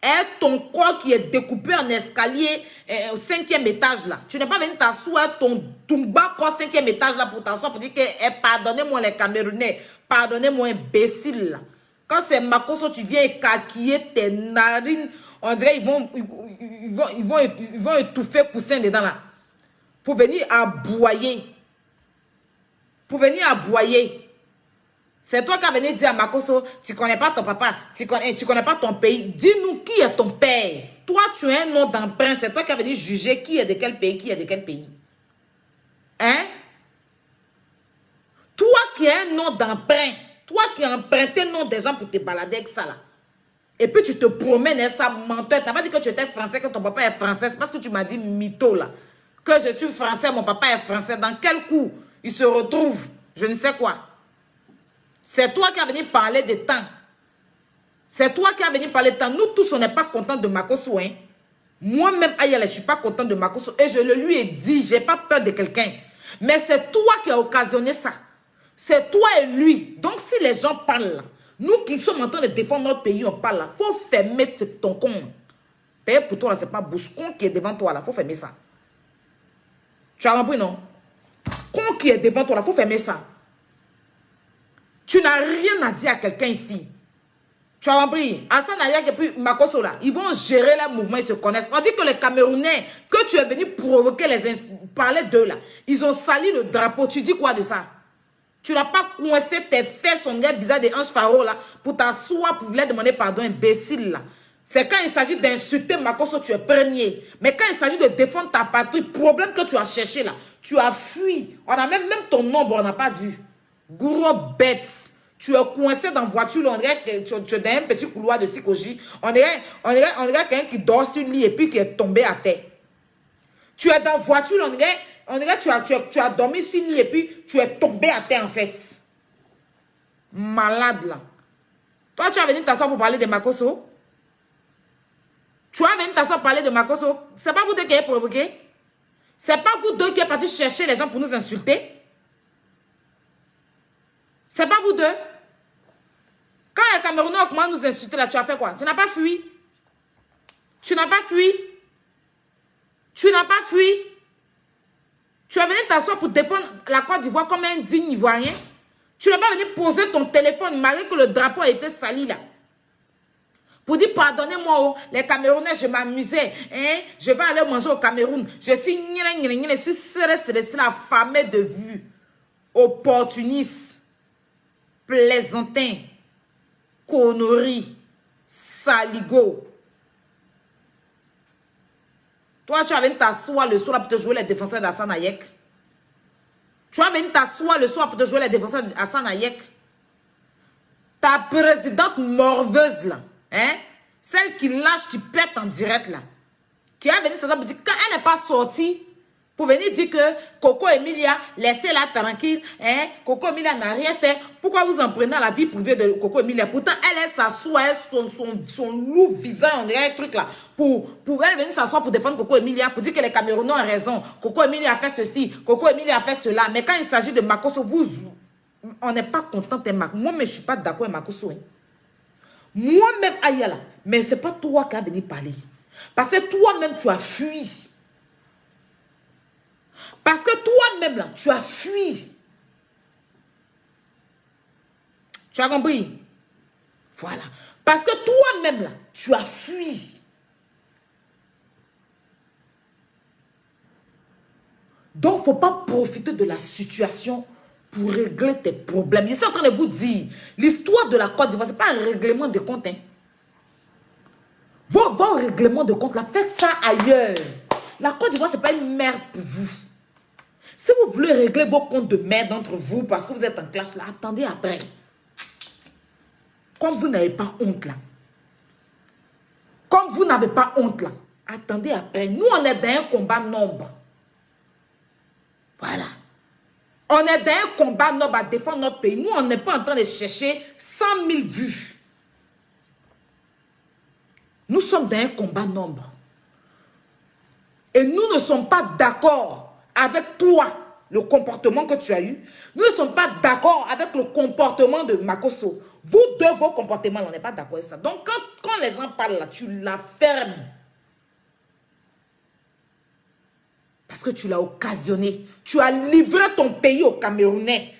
Et ton corps qui est découpé en escalier au 5e étage, là. Tu n'es pas venu t'asseoir ton bas corps 5e étage, là, pour t'asseoir, pour dire que pardonnez-moi les Camerounais. Pardonnez-moi, imbécile, là. Quand c'est Makosso, tu viens écarquiller tes narines. On dirait ils vont étouffer poussin dedans là. Pour venir aboyer. Pour venir aboyer. C'est toi qui as venu dire à Makosso, tu ne connais pas ton papa, tu connais pas ton pays. Dis-nous qui est ton père. Toi, tu as un nom d'emprunt. C'est toi qui as venu juger qui est de quel pays, qui est de quel pays. Hein? Toi qui as un nom d'emprunt. Toi qui as emprunté le nom des gens pour te balader avec ça là. Et puis tu te promènes, ça menteur. Tu n'as pas dit que tu étais français, que ton papa est français. C'est parce que tu m'as dit mytho là. Que je suis français, mon papa est français. Dans quel coup il se retrouve? Je ne sais quoi. C'est toi qui as venu parler de temps. C'est toi qui as venu parler de temps. Nous tous, on n'est pas contents de Makosso. Hein? Moi-même, Ayala, je ne suis pas content de Makosso. Et je le lui ai dit, je n'ai pas peur de quelqu'un. Mais c'est toi qui as occasionné ça. C'est toi et lui. Donc, si les gens parlent là, nous qui sommes en train de défendre notre pays, on parle là, il faut fermer ton con. Payer pour toi là, c'est pas bouche. Con qui est devant toi là, il faut fermer ça. Tu as compris, non? Con qui est devant toi là, il faut fermer ça. Tu n'as rien à dire à quelqu'un ici. Tu as compris? Hassan Ayek et puis Makosso là, ils vont gérer leur mouvement, ils se connaissent. On dit que les Camerounais, que tu es venu provoquer, parler d'eux là, ils ont sali le drapeau. Tu dis quoi de ça? Tu n'as pas coincé tes fesses, son visage de Ange Faro là, pour t'asseoir, pour vouloir demander pardon, imbécile là. C'est quand il s'agit d'insulter Makosso, tu es premier. Mais quand il s'agit de défendre ta patrie, problème que tu as cherché là, tu as fui. On a même ton nombre, on n'a pas vu. Gros bête. Tu es coincé dans la voiture, on dirait que tu es dans un petit couloir de psychologie. On dirait quelqu'un qui dort sur le lit et puis qui est tombé à terre. Tu es dans la voiture, on dirait que tu as dormi sur le lit et puis tu es tombé à terre en fait. Malade là. Toi, tu as venu t'asseoir pour parler de Makosso. Tu as venu t'asseoir pour parler de Makosso. C'est pas vous deux qui avez provoqué. C'est pas vous deux qui êtes partis chercher les gens pour nous insulter. C'est pas vous deux. Quand les Camerounais ont commencé à nous insulter là, tu as fait quoi? Tu n'as pas fui. Tu n'as pas fui. Tu n'as pas fui. Tu es venu t'asseoir pour défendre la Côte d'Ivoire comme un digne Ivoirien. Tu n'es pas venu poser ton téléphone malgré que le drapeau a été sali là. Pour dire pardonnez-moi, oh, les Camerounais, je m'amusais. Hein? Je vais aller manger au Cameroun. Je suis affamé de vue. Opportuniste. Plaisantin. Connerie. Saligo. Toi, tu as venu t'asseoir le soir pour te jouer les défenseurs d'Hassan Ayek. Tu as venu t'asseoir le soir pour te jouer les défenseurs d'Hassan Ayek. Ta présidente morveuse, là, hein? Celle qui lâche, qui pète en direct, là. Qui a venu s'asseoir pour dire, quand elle n'est pas sortie, pour venir dire que Coco Emilia, laissez-la tranquille, hein? Coco Emilia n'a rien fait. Pourquoi vous en prenez à la vie privée de Coco Emilia? Pourtant, elle s'assoit, son lourd visage, on dirait un truc là. Pour elle venir s'asseoir pour défendre Coco Emilia, pour dire que les Camerounais ont raison. Coco Emilia a fait ceci, Coco Emilia a fait cela. Mais quand il s'agit de Makosso, on n'est pas content de Makosso. Moi, mais je ne suis pas d'accord avec Makosso. Hein. Moi-même, Ayala, mais ce n'est pas toi qui as venu parler. Parce que toi-même, tu as fui. Parce que toi-même, là, tu as fui. Tu as compris? Voilà. Parce que toi-même, là, tu as fui. Donc, il ne faut pas profiter de la situation pour régler tes problèmes. Je suis en train de vous dire, l'histoire de la Côte d'Ivoire, ce n'est pas un règlement de compte. Hein. Vos règlements de compte, là, faites ça ailleurs. La Côte d'Ivoire, ce n'est pas une merde pour vous. Si vous voulez régler vos comptes de merde entre vous parce que vous êtes en clash là, attendez après. Comme vous n'avez pas honte là. Comme vous n'avez pas honte là, attendez après. Nous, on est dans un combat nombre. Voilà. On est dans un combat noble à défendre notre pays. Nous, on n'est pas en train de chercher 100 000 vues. Nous sommes dans un combat noble. Et nous ne sommes pas d'accord avec toi, le comportement que tu as eu. Nous ne sommes pas d'accord avec le comportement de Makosso. Vous deux, vos comportements, on n'est pas d'accord avec ça. Donc, quand les gens parlent là, tu la fermes. Parce que tu l'as occasionné. Tu as livré ton pays aux Camerounais.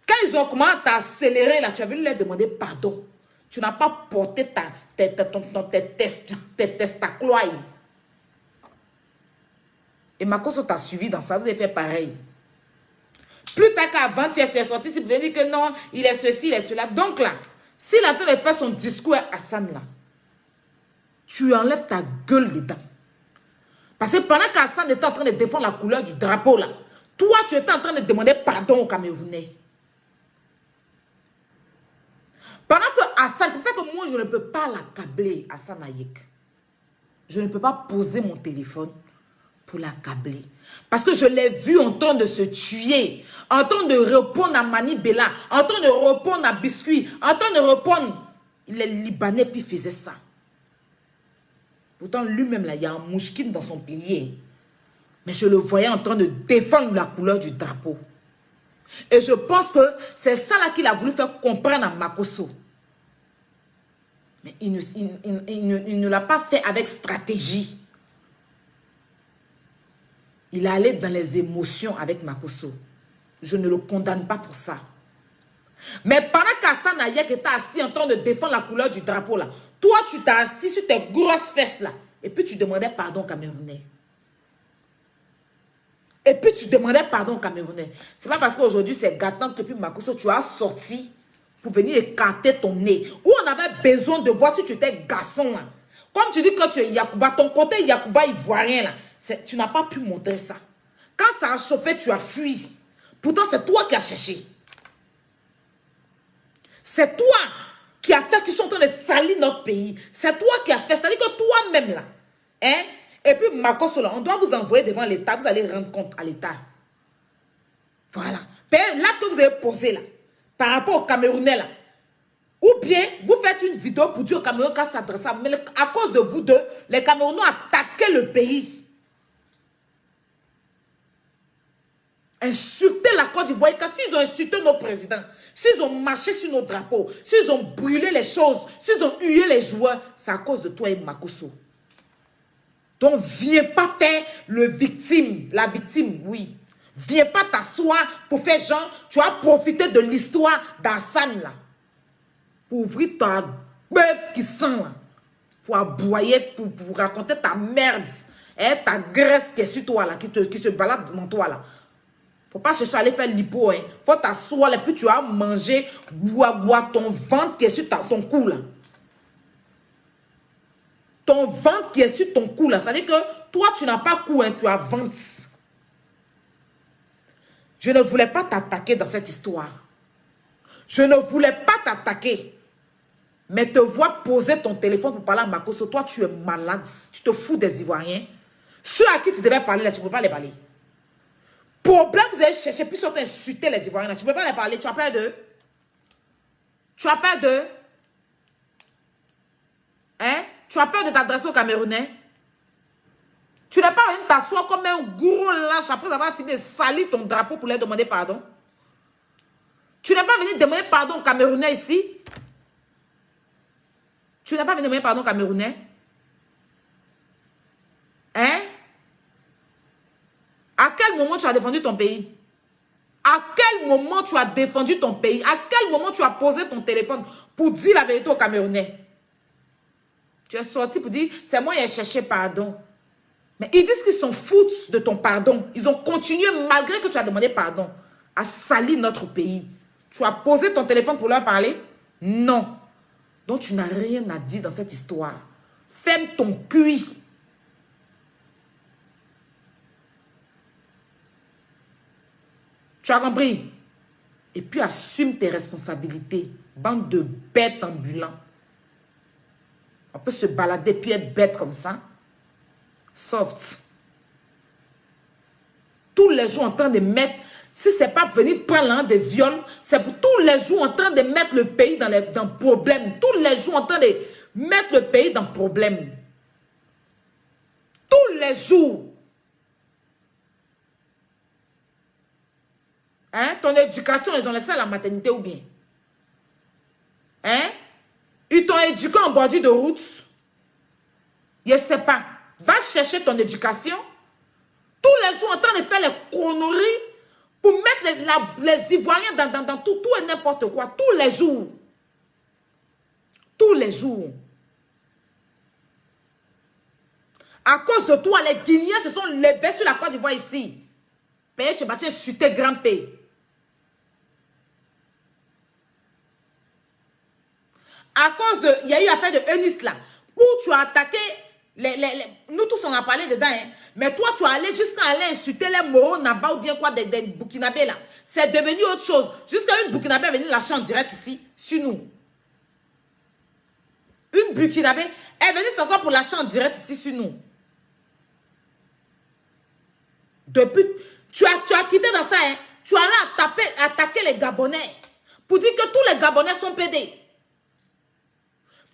Quand ils ont commencé à t'accélérer là, tu as venu leur demander pardon. Tu n'as pas porté tes testaclois. Et Makosso t'a suivi dans ça. Vous avez fait pareil. Plus tard qu'avant, il est sorti, si vous venez dire que non, il est ceci, il est cela. Donc là, s'il attend de faire son discours à Hassan là, tu enlèves ta gueule dedans. Parce que pendant qu'Hassan était en train de défendre la couleur du drapeau là, toi tu étais en train de demander pardon aux Camerounais. Pendant que Hassan, c'est pour ça que moi je ne peux pas l'accabler, Hassan Ayek. Je ne peux pas poser mon téléphone pour l'accabler. Parce que je l'ai vu en train de se tuer, en train de répondre à Mani Bella, en train de répondre à Biscuit, en train de répondre. Il est Libanais puis il faisait ça. Pourtant, lui-même, là, il y a un mouchkine dans son pays. Mais je le voyais en train de défendre la couleur du drapeau. Et je pense que c'est ça là qu'il a voulu faire comprendre à Makosso. Mais il ne l'a pas fait avec stratégie. Il est allé dans les émotions avec Makosso. Je ne le condamne pas pour ça. Mais pendant qu'Hassan Ayek était assis en train de défendre la couleur du drapeau là, toi tu t'es assis sur tes grosses fesses là, et puis tu demandais pardon aux Camerounais. Et puis tu demandais pardon aux Camerounais. C'est pas parce qu'aujourd'hui c'est gâtant que depuis Makosso tu as sorti pour venir écarter ton nez. Où on avait besoin de voir si tu étais garçon là. Comme tu dis que tu es Yacouba, ton côté Yacouba ivoirien là, tu n'as pas pu montrer ça. Quand ça a chauffé, tu as fui. Pourtant c'est toi qui as cherché. C'est toi qui as fait qu'ils sont en train de salir notre pays. C'est toi qui as fait. C'est-à-dire que toi-même là. Hein? Et puis Makosso là, on doit vous envoyer devant l'État. Vous allez rendre compte à l'État. Voilà. Là que vous avez posé là, par rapport aux Camerounais là. Ou bien, vous faites une vidéo pour dire aux Camerounais qu'à s'adresser à vous. Mais à cause de vous deux, les Camerounais ont attaqué le pays. Insulter la Côte d'Ivoire, s'ils ont insulté nos présidents, s'ils ont marché sur nos drapeaux, s'ils ont brûlé les choses, s'ils ont hué les joueurs, c'est à cause de toi et Makosso. Donc, viens pas faire la victime, oui. Viens pas t'asseoir pour faire genre, tu as profité de l'histoire d'Hassan là, pour ouvrir ta bœuf qui sent là, pour aboyer, pour raconter ta merde, hein, ta graisse qui est sur toi là, qui se balade devant toi là. Faut pas chercher à aller faire l'hypo, hein. Faut t'asseoir et puis tu as mangé, boire ton ventre qui est sur ton cou là. Ton ventre qui est sur ton cou là. Ça veut dire que toi tu n'as pas cou, hein, tu as ventre. Je ne voulais pas t'attaquer dans cette histoire. Je ne voulais pas t'attaquer. Mais te voir poser ton téléphone pour parler à Makosso, toi tu es malade. Tu te fous des Ivoiriens. Ceux à qui tu devais parler là, tu ne peux pas les parler. Problème que vous allez chercher, puis surtout insulter les Ivoiriens. Tu ne peux pas les parler. Tu as peur d'eux. Tu as peur d'eux. Hein? Tu as peur de t'adresser aux Camerounais. Tu n'es pas venu t'asseoir comme un gros lâche après avoir fini de salir ton drapeau pour leur demander pardon. Tu n'es pas venu demander pardon aux Camerounais ici. Tu n'es pas venu demander pardon aux Camerounais. Hein? À quel moment tu as défendu ton pays? À quel moment tu as défendu ton pays? À quel moment tu as posé ton téléphone pour dire la vérité aux Camerounais? Tu es sorti pour dire, c'est moi qui ai cherché pardon. Mais ils disent qu'ils s'en foutent de ton pardon. Ils ont continué, malgré que tu as demandé pardon, à salir notre pays. Tu as posé ton téléphone pour leur parler? Non. Donc tu n'as rien à dire dans cette histoire. Ferme ton cul. Tu as compris? Et puis assume tes responsabilités. Bande de bêtes ambulants. On peut se balader puis être bête comme ça. Soft. Tous les jours en train de mettre Si ce n'est pas venir prendre l'un des viols, c'est pour tous les jours en train de mettre le pays dans le problème. Tous les jours en train de mettre le pays dans le problème. Tous les jours. Hein? Ton éducation, ils ont laissé à la maternité ou bien? Hein? Ils t'ont éduqué en bordure de route? Je ne sais pas. Va chercher ton éducation. Tous les jours en train de faire les conneries pour mettre les Ivoiriens dans tout et n'importe quoi. Tous les jours. Tous les jours. À cause de toi, les Guinéens se sont levés sur la Côte d'Ivoire ici. Pays, tu bâtis sur tes grands pays. À cause de... Il y a eu affaire de Eunice là. Où tu as attaqué... nous tous, on a parlé dedans. Hein. Mais toi, tu as allé jusqu'à aller insulter les Moro Naba ou bien quoi des Burkinabés là. C'est devenu autre chose. Jusqu'à une Burkinabé est venue lâcher en direct ici, sur nous. Une Burkinabé est venue s'asseoir pour lâcher en direct ici, sur nous. Depuis... Tu as quitté dans ça. Hein. Tu as allé attaquer les Gabonais. Pour dire que tous les Gabonais sont pédés.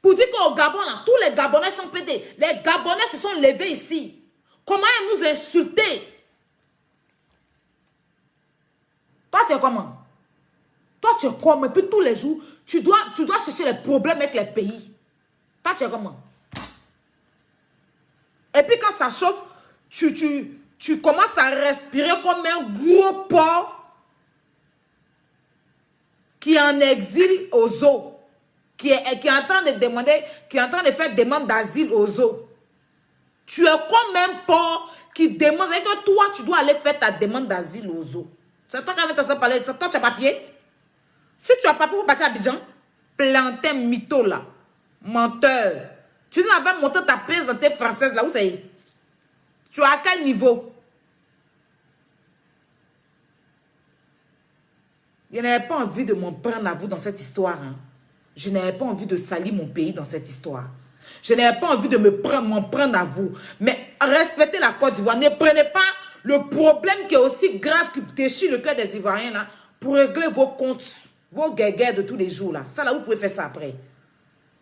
Pour dire qu'au Gabon, là, tous les Gabonais sont pédés. Les Gabonais se sont levés ici. Comment ils nous insulter? Toi, tu es comment? Toi, tu es comment? Et puis tous les jours, tu dois chercher les problèmes avec les pays. Toi, tu es comment? Et puis quand ça chauffe, tu commences à respirer comme un gros porc qui est en exil aux eaux. Qui est en train de demander, qui est en train de faire demande d'asile aux eaux. Tu es comme un porc qui demande, c'est que toi, tu dois aller faire ta demande d'asile aux eaux. C'est toi qui as fait parler, c'est toi qui as papier. Si tu as papier pour partir à Abidjan, planter mytho là, menteur. Tu n'as pas monté ta pièce dans tes françaises là, où c'est? Tu as à quel niveau? Je n'avais pas envie de m'en prendre à vous dans cette histoire, hein. Je n'avais pas envie de salir mon pays dans cette histoire. Je n'avais pas envie de m'en prendre à vous. Mais respectez la Côte d'Ivoire. Ne prenez pas le problème qui est aussi grave, qui déchire le cœur des Ivoiriens là, pour régler vos comptes, vos guéguerres de tous les jours là. Ça là, vous pouvez faire ça après.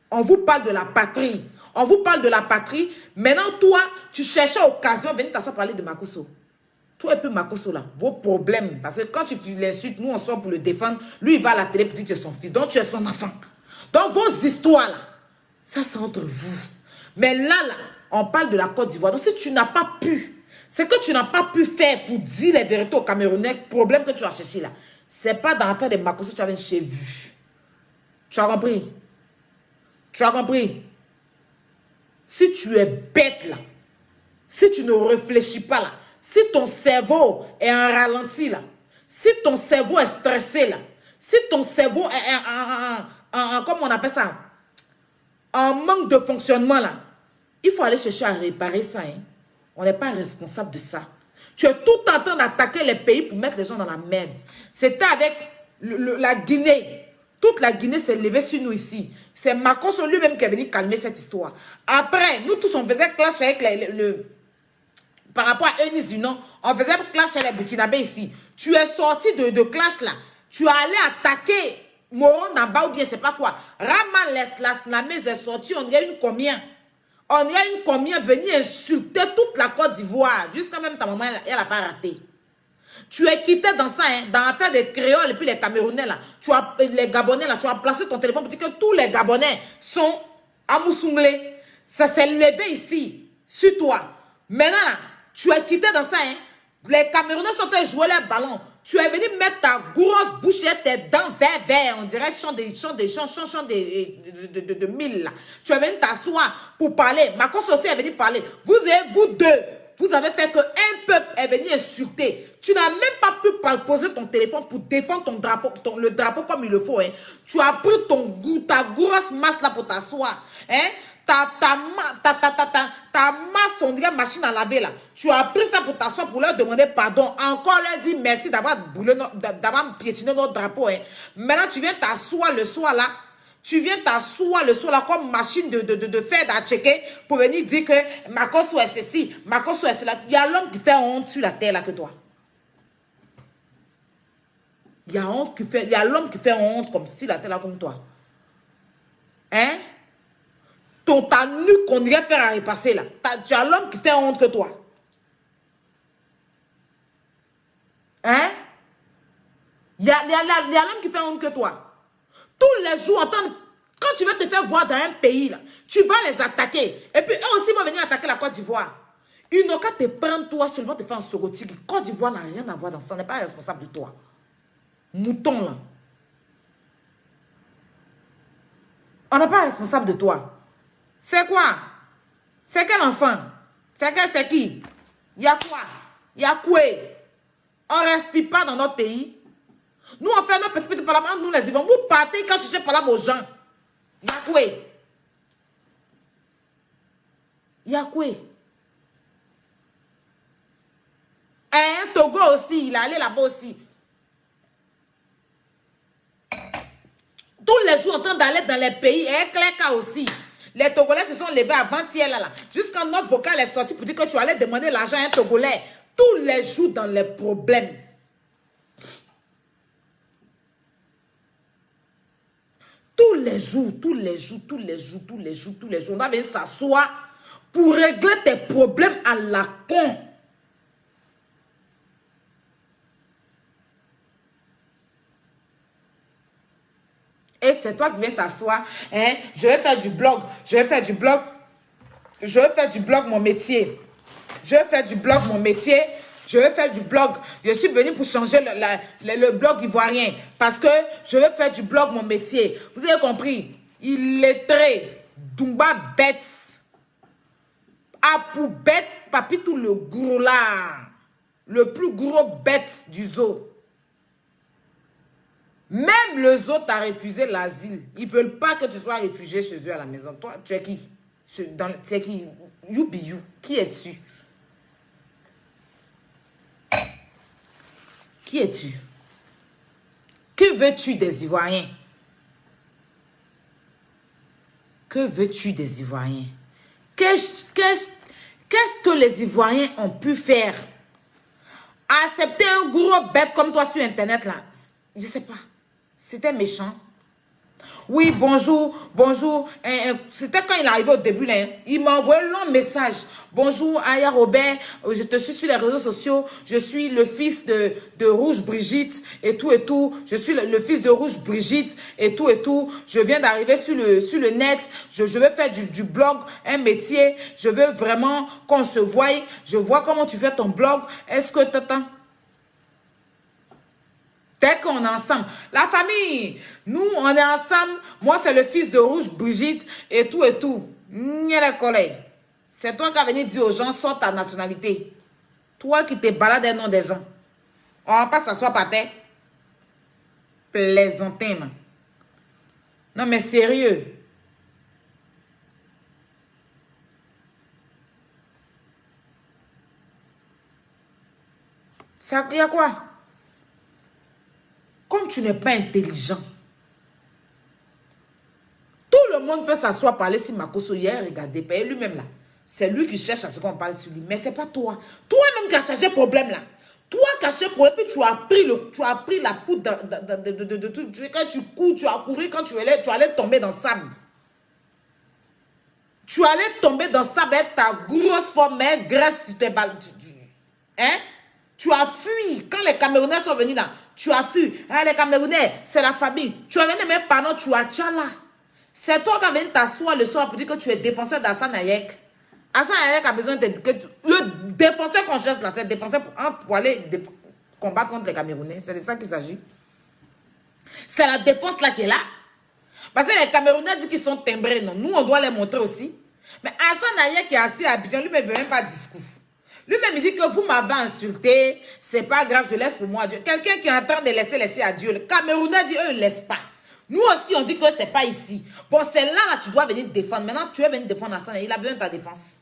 On vous parle de la patrie. On vous parle de la patrie. Maintenant, toi, tu cherchais occasion, venez t'asseoir parler de Makosso. Toi et puis Makosso là, vos problèmes. Parce que quand tu l'insultes, nous on sort pour le défendre. Lui, il va à la télé pour dire que tu es son fils. Donc, tu es son enfant. Donc, vos histoires là, ça c'est entre vous. Mais là, on parle de la Côte d'Ivoire. Donc, si tu n'as pas pu, c'est que tu n'as pas pu faire pour dire les vérités aux Camerounais, le problème que tu as cherché là, c'est pas dans l'affaire de Makosso que tu avais chez vu. Tu as compris? Tu as compris? Si tu es bête là, si tu ne réfléchis pas là, si ton cerveau est en ralenti là, si ton cerveau est stressé là, si ton cerveau est comment on appelle ça, en manque de fonctionnement là, il faut aller chercher à réparer ça. Hein. On n'est pas responsable de ça. Tu es tout en train d'attaquer les pays pour mettre les gens dans la merde. C'était avec la Guinée. Toute la Guinée s'est levée sur nous ici. C'est Makosso lui-même qui est venu calmer cette histoire. Après, nous tous, on faisait clash avec par rapport à Eunice Unon, on faisait clash avec les Burkinabés ici. Tu es sorti de clash là. Tu es allé attaquer Moro Naba ou bien je sais pas quoi. Rama Laslamez est sorti, on dirait une combien. On dirait une combien venir insulter toute la Côte d'Ivoire. Jusqu'à même ta maman, elle n'a pas raté. Tu es quitté dans ça, hein, dans l'affaire des créoles et puis les Camerounais là. Les Gabonais là, tu as placé ton téléphone pour dire que tous les Gabonais sont à Moussounglé. Ça s'est levé ici, sur toi. Maintenant là, tu es quitté dans ça, hein. Les Camerounais sont allés jouer les ballons. Tu es venu mettre ta grosse bouche et tes dents vert. On dirait chant de mille là. Tu es venu t'asseoir pour parler. Makosso aussi est venu parler. Vous deux. Vous avez fait qu'un peuple est venu insulter. Tu n'as même pas pu poser ton téléphone pour défendre ton drapeau, le drapeau comme il le faut. Hein. Tu as pris ta grosse masse là pour t'asseoir. Hein. Ta masse, on dirait machine à laver là. Tu as pris ça pour t'asseoir pour leur demander pardon. Encore leur dire merci d'avoir piétiné notre drapeau. Hein. Maintenant, tu viens t'asseoir le soir là. Tu viens t'asseoir le soir là comme machine de faire d'atchecker pour venir dire que Makosso est ceci, Makosso est cela. Il y a l'homme qui fait honte sur la terre là que toi. Il y a honte qui fait, il y a l'homme qui fait honte comme si la tête là comme toi. Hein? Ta nuque qu'on irait faire à repasser là. Tu as l'homme qui fait honte que toi. Hein? Il y a l'homme qui fait honte que toi. Tous les jours, quand tu veux te faire voir dans un pays, là, tu vas les attaquer. Et puis eux aussi vont venir attaquer la Côte d'Ivoire. Ils n'ont qu'à te prendre toi seulement te faire un sorotique. Côte d'Ivoire n'a rien à voir dans ça. On n'est pas responsable de toi. Mouton là. On n'est pas responsable de toi. C'est quoi? C'est quel enfant? C'est qui? Il y a quoi? Il y a quoi? On ne respire pas dans notre pays. Nous, on fait notre petit parlement, nous les Ivoiriens. Vous partez quand je parle aux gens. Il y a quoi? Il y a quoi? Un Togo aussi, il est allé là-bas aussi. Tous les jours, on train d'aller dans les pays, et Cléka aussi. Les Togolais se sont levés avant-hier là. Jusqu'à notre vocal est sorti pour dire que tu allais demander l'argent à un Togolais. Tous les jours dans les problèmes. Tous les jours, on va venir s'asseoir pour régler tes problèmes à la con. Et c'est toi qui viens s'asseoir. Hein? Je vais faire du blog. Je vais faire du blog, mon métier. Je vais faire du blog, Je suis venue pour changer le blog ivoirien. Parce que je vais faire du blog, mon métier. Vous avez compris? Il est très Dumba bête. Apou bête, papi tout le gros là. Le plus gros bête du zoo. Même le zoo t'a refusé l'asile. Ils ne veulent pas que tu sois réfugié chez eux à la maison. Toi, tu es qui? Tu es qui? You be you. Qui es-tu? Qui es-tu? Que veux-tu des Ivoiriens? Que veux-tu des Ivoiriens? Qu'est-ce que les Ivoiriens ont pu faire? Accepter un gros bête comme toi sur Internet là? Je ne sais pas. C'était méchant. Oui, bonjour. C'était quand il est arrivé au début. Là, il m'a envoyé un long message. Bonjour, Aya Robert. Je te suis sur les réseaux sociaux. Je suis le fils de Rouge Brigitte et tout et tout. Je suis le fils de Rouge Brigitte et tout et tout. Je viens d'arriver sur le net. Je veux faire du blog, un métier. Je veux vraiment qu'on se voie. Je vois comment tu fais ton blog. Est-ce que t'attends? Dès qu'on est ensemble. La famille, nous, on est ensemble. Moi, c'est le fils de Rouge Brigitte et tout et tout. Les collègues. C'est toi qui as venu dire aux gens, sors ta nationalité. Toi qui te balades des noms des gens. On va pas s'asseoir par terre. Plaisantin. Non, mais sérieux. Ça, il y a quoi? Comme tu n'es pas intelligent, tout le monde peut s'asseoir parler si Makosso hier, regardez, et lui-même là. C'est lui qui cherche à ce qu'on parle sur lui. Mais ce n'est pas toi. Toi-même qui as cherché le problème là. Toi qui as cherché le problème, puis tu as pris la poudre de tout. Quand tu cours, tu as couru, quand tu allais tomber dans le sable. Tu allais tomber dans le sable avec ta grosse forme, graisse sur tes balles. Hein? Tu as fui. Quand les Camerounais sont venus là, tu as fui. Hein, les Camerounais, c'est la famille. Tu as venu même pardon, tu as tchala. C'est toi qui as venu t'asseoir le soir pour dire que tu es défenseur d'Assane Hayek. Assane Hayek a besoin de... Le défenseur qu'on cherche là, c'est le défenseur pour aller combattre contre les Camerounais. C'est de ça qu'il s'agit. C'est la défense là qui est là. Parce que les Camerounais disent qu'ils sont timbrés. Non, nous, on doit les montrer aussi. Mais Assane Hayek qui est assis à Abidjan, lui-même ne veut même pas de discours. Lui-même, il dit que vous m'avez insulté, c'est pas grave, je laisse pour moi Dieu. Quelqu'un qui est en train de laisser à Dieu. Le Camerounais dit, eux, ils ne laissent pas. Nous aussi, on dit que c'est pas ici. Bon, c'est là, tu dois venir te défendre. Maintenant, tu es venu défendre Assane Hayek, il a besoin de ta défense.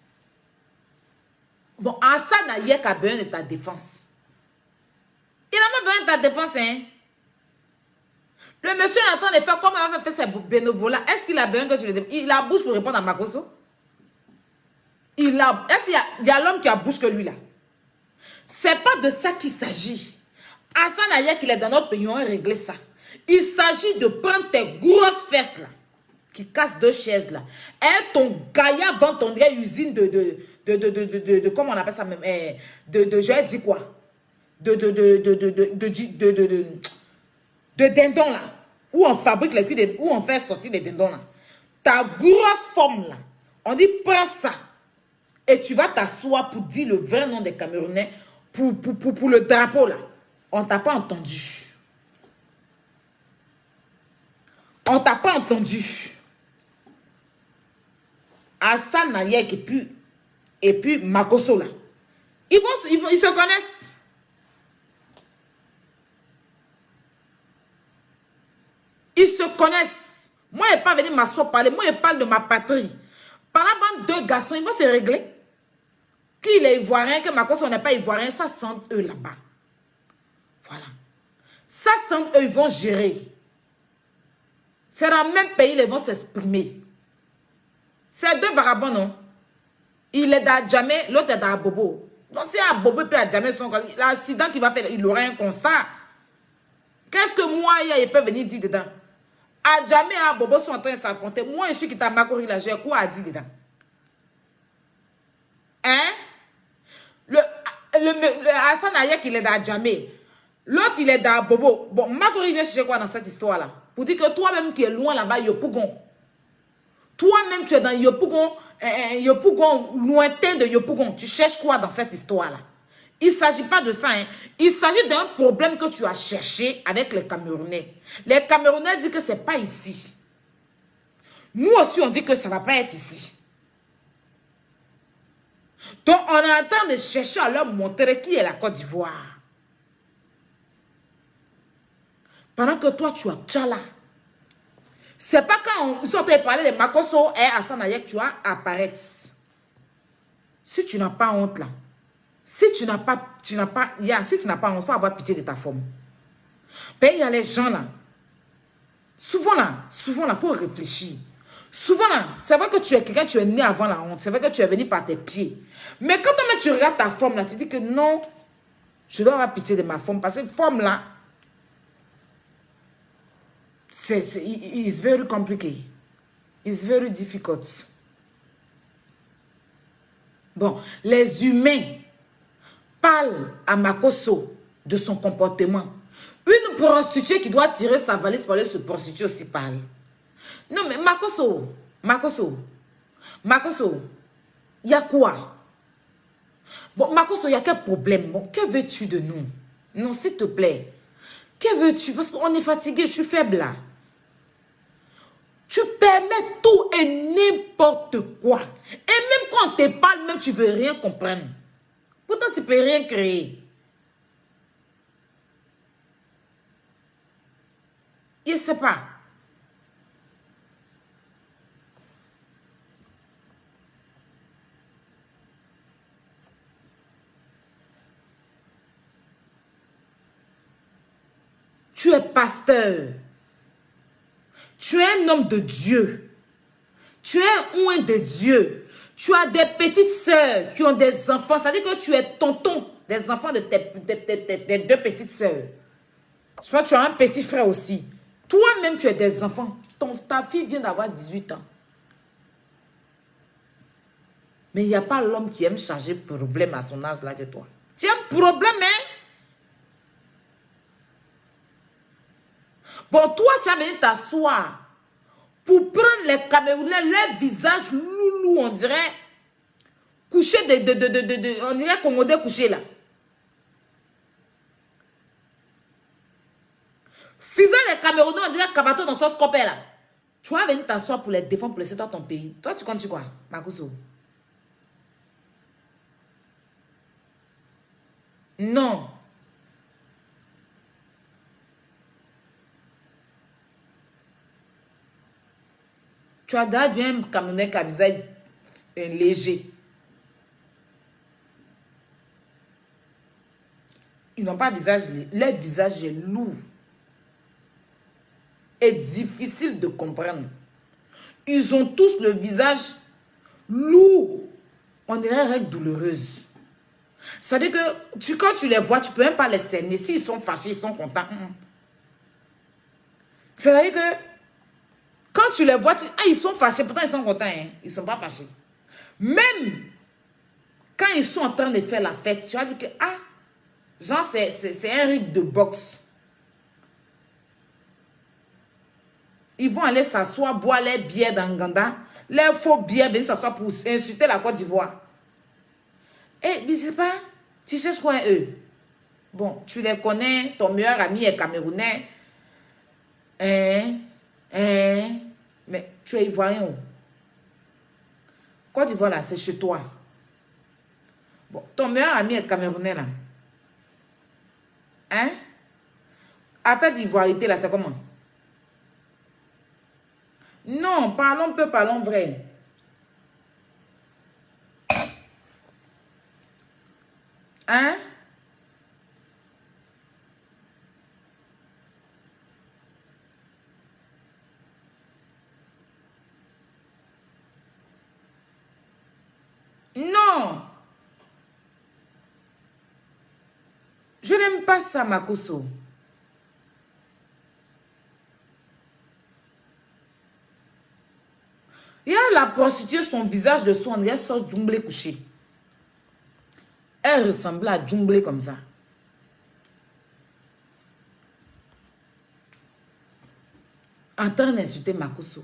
Bon, Assane Hayek a besoin de ta défense. Il n'a pas besoin de ta défense, hein. Le monsieur est en train de faire comme il a fait ses bénévolats. Est-ce qu'il a besoin que tu le défendes? Il a la bouche pour répondre à Makosso. Est-ce qu'il y a l'homme qui a bouche que lui là? C'est pas de ça qu'il s'agit. Hassan Ayek, il est dans notre pays, on a réglé ça. Il s'agit de prendre tes grosses fesses là, qui cassent 2 chaises là. Et ton gaïa vend ton usine de comment on appelle ça même, j'ai dit quoi? De dindons là. Où on fabrique les culs, où on fait sortir les dindons là. Ta grosse forme là. On dit prends ça. Et tu vas t'asseoir pour dire le vrai nom des Camerounais pour le drapeau là. On t'a pas entendu. On t'a pas entendu. Hassan Ayek et puis Makosso là. Ils se connaissent. Ils se connaissent. Moi, je ne vais pas venir m'asseoir parler. Moi, je parle de ma patrie. Par la bande, 2 garçons, ils vont se régler. Qui est ivoirien, que Makosso n'est pas ivoirien, ça sent eux là-bas. Voilà. Ça sent eux, ils vont gérer. C'est dans le même pays, ils vont s'exprimer. C'est 2 vagabonds, non? Il est dans Djamé, l'autre est dans Bobo. Donc, si à Bobo et à Djamé sont comme l'accident qu'il va faire, il aura un constat. Qu'est-ce que moi, il peut venir dire dedans? À Djamé et à Bobo sont en train de s'affronter. Moi, je suis qui t'a Makori là, j'ai quoi à dire dedans? Hein? Le Hassan Ayek, il est dans Djamé. L'autre, il est dans Bobo. Bon, Makori vient chercher quoi dans cette histoire-là? Pour dire que toi-même qui es loin là-bas, Yopougon. Toi-même, tu es dans Yopougon, lointain de Yopougon. Tu cherches quoi dans cette histoire-là? Il ne s'agit pas de ça. Hein. Il s'agit d'un problème que tu as cherché avec les Camerounais. Les Camerounais disent que ce n'est pas ici. Nous aussi, on dit que ça ne va pas être ici. Donc, on est en train de chercher à leur montrer qui est la Côte d'Ivoire. Pendant que toi, tu as Tchala. C'est pas quand ils sont en train de parler de Makosso et Hassan Ayek, tu vas apparaître. Si tu n'as pas honte là, si tu n'as pas honte, il faut avoir pitié de ta forme. Ben, il y a les gens là. Souvent là, il faut réfléchir. Souvent là, c'est vrai que tu es quelqu'un, tu es né avant la honte. C'est vrai que tu es venu par tes pieds. Mais quand tu regardes ta forme là, tu dis que non, je dois avoir pitié de ma forme. Parce que cette forme là, it's very complicated. It's very difficult. Bon, les humains parlent à Makosso de son comportement. Une prostituée qui doit tirer sa valise pour aller se prostituer aussi parle. Non, mais Makosso, il y a quoi? Bon, Makosso, il y a quel problème? Bon, que veux-tu de nous? Non, s'il te plaît. Que veux-tu? Parce qu'on est fatigué, je suis faible là. Tu permets tout et n'importe quoi. Et même quand on te parle, même tu ne veux rien comprendre. Pourtant, tu ne peux rien créer. Je ne sais pas. Tu es pasteur. Tu es un homme de Dieu. Tu es un oint de Dieu. Tu as des petites sœurs qui ont des enfants. Ça veut dire que tu es tonton des enfants de tes 2 petites sœurs. Je pense que tu as un petit frère aussi. Toi-même, tu as des enfants. Ta fille vient d'avoir 18 ans. Mais il n'y a pas l'homme qui aime charger problème à son âge là que toi. Tu as un problème, hein? Bon, toi, tu as venu t'asseoir pour prendre les Camerounais, leur visage loulou, on dirait, couché on dirait commodé couché là. Visage des Camerounais, on dirait Kabato dans son scopé là. Tu vas venir t'asseoir pour les défendre, pour laisser toi ton pays. Toi, tu comptes sur quoi, Makosso? Non. Tu as déjà vu un Camerounais qui a un visage léger. Ils n'ont pas visage, leur visage est lourd. Et difficile de comprendre. Ils ont tous le visage lourd. On dirait règle douloureuse. Ça veut dire que quand tu les vois, tu ne peux même pas les cerner. S'ils sont fâchés, ils sont contents. C'est-à-dire que quand tu les vois, ils sont fâchés, pourtant ils sont contents. Hein? Ils ne sont pas fâchés. Même quand ils sont en train de faire la fête, tu vas dire que, ah, genre, c'est un ring de boxe. Ils vont aller s'asseoir, boire les bières dans Nganda. Les faux bières, venir s'asseoir pour insulter la Côte d'Ivoire. Eh, mais c'est pas, tu cherches quoi eux? Bon, tu les connais, ton meilleur ami est camerounais. Mais tu es ivoirien où? Côte d'Ivoire là, c'est chez toi. Bon, ton meilleur ami est camerounais là. Hein? Affaire d'ivoirité là, c'est comment? Non, parlons peu, parlons vrai. Hein? Non. Je n'aime pas ça, Makoso. Il y a la prostituée, son visage de son, elle sort Djumblé couché. Elle ressemblait à Djumblé comme ça. En train d'insulter Makoso.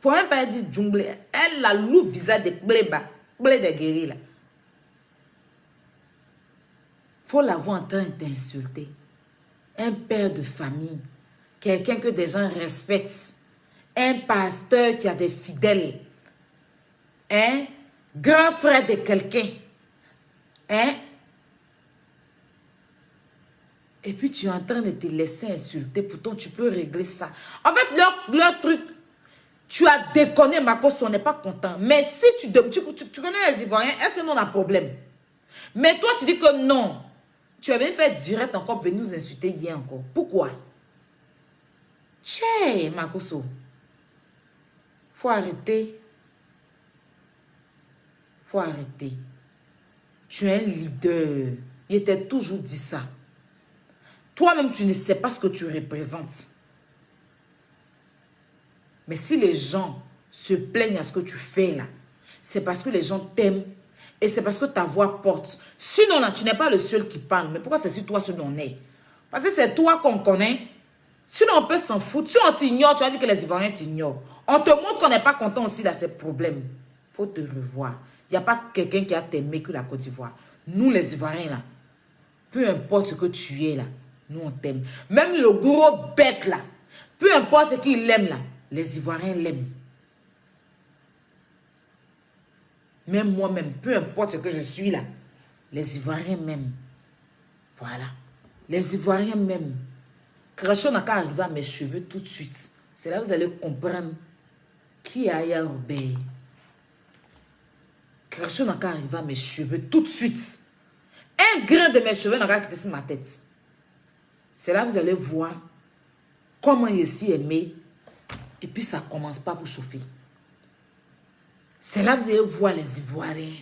Faut même pas dire Djumblé. Elle a le visage de Bléba. Blé de guéri là. Faut la voir en train d'insulter. Un père de famille. Quelqu'un que des gens respectent. Un pasteur qui a des fidèles. Un grand frère de quelqu'un. Hein? Et puis tu es en train de te laisser insulter. Pourtant, tu peux régler ça. En fait, leur truc, tu as déconné, Makoso, on n'est pas content. Mais si tu connais les Ivoiriens, est-ce que nous on a un problème? Mais toi, tu dis que non. Tu avais fait direct encore venir nous insulter hier encore. Pourquoi? Tchè, Makoso. Faut arrêter. Faut arrêter. Tu es un leader. Il t'a toujours dit ça. Toi-même, tu ne sais pas ce que tu représentes. Mais si les gens se plaignent à ce que tu fais là, c'est parce que les gens t'aiment et c'est parce que ta voix porte. Sinon, là, tu n'es pas le seul qui parle. Mais pourquoi c'est si toi seul on est? Parce que c'est toi qu'on connaît. Sinon, on peut s'en foutre. Si on t'ignore, tu vas dire que les Ivoiriens t'ignorent. On te montre qu'on n'est pas content aussi, là, c'est problème. Il faut te revoir. Il n'y a pas quelqu'un qui a t'aimé que la Côte d'Ivoire. Nous, les Ivoiriens, là, peu importe ce que tu es, là, nous, on t'aime. Même le gros bête, là, peu importe ce qu'il aime, là, les Ivoiriens l'aiment. Même moi-même, peu importe ce que je suis, là, les Ivoiriens m'aiment. Voilà. Les Ivoiriens m'aiment. Cracho n'a qu'à arriver à mes cheveux tout de suite. C'est là que vous allez comprendre qui est Aya Robert. Cracho n'a qu'à arriver à mes cheveux tout de suite. Un grain de mes cheveux n'a qu'à quitter sur ma tête. C'est là que vous allez voir comment je suis aimé. Et puis ça ne commence pas pour chauffer. C'est là que vous allez voir les Ivoiriens.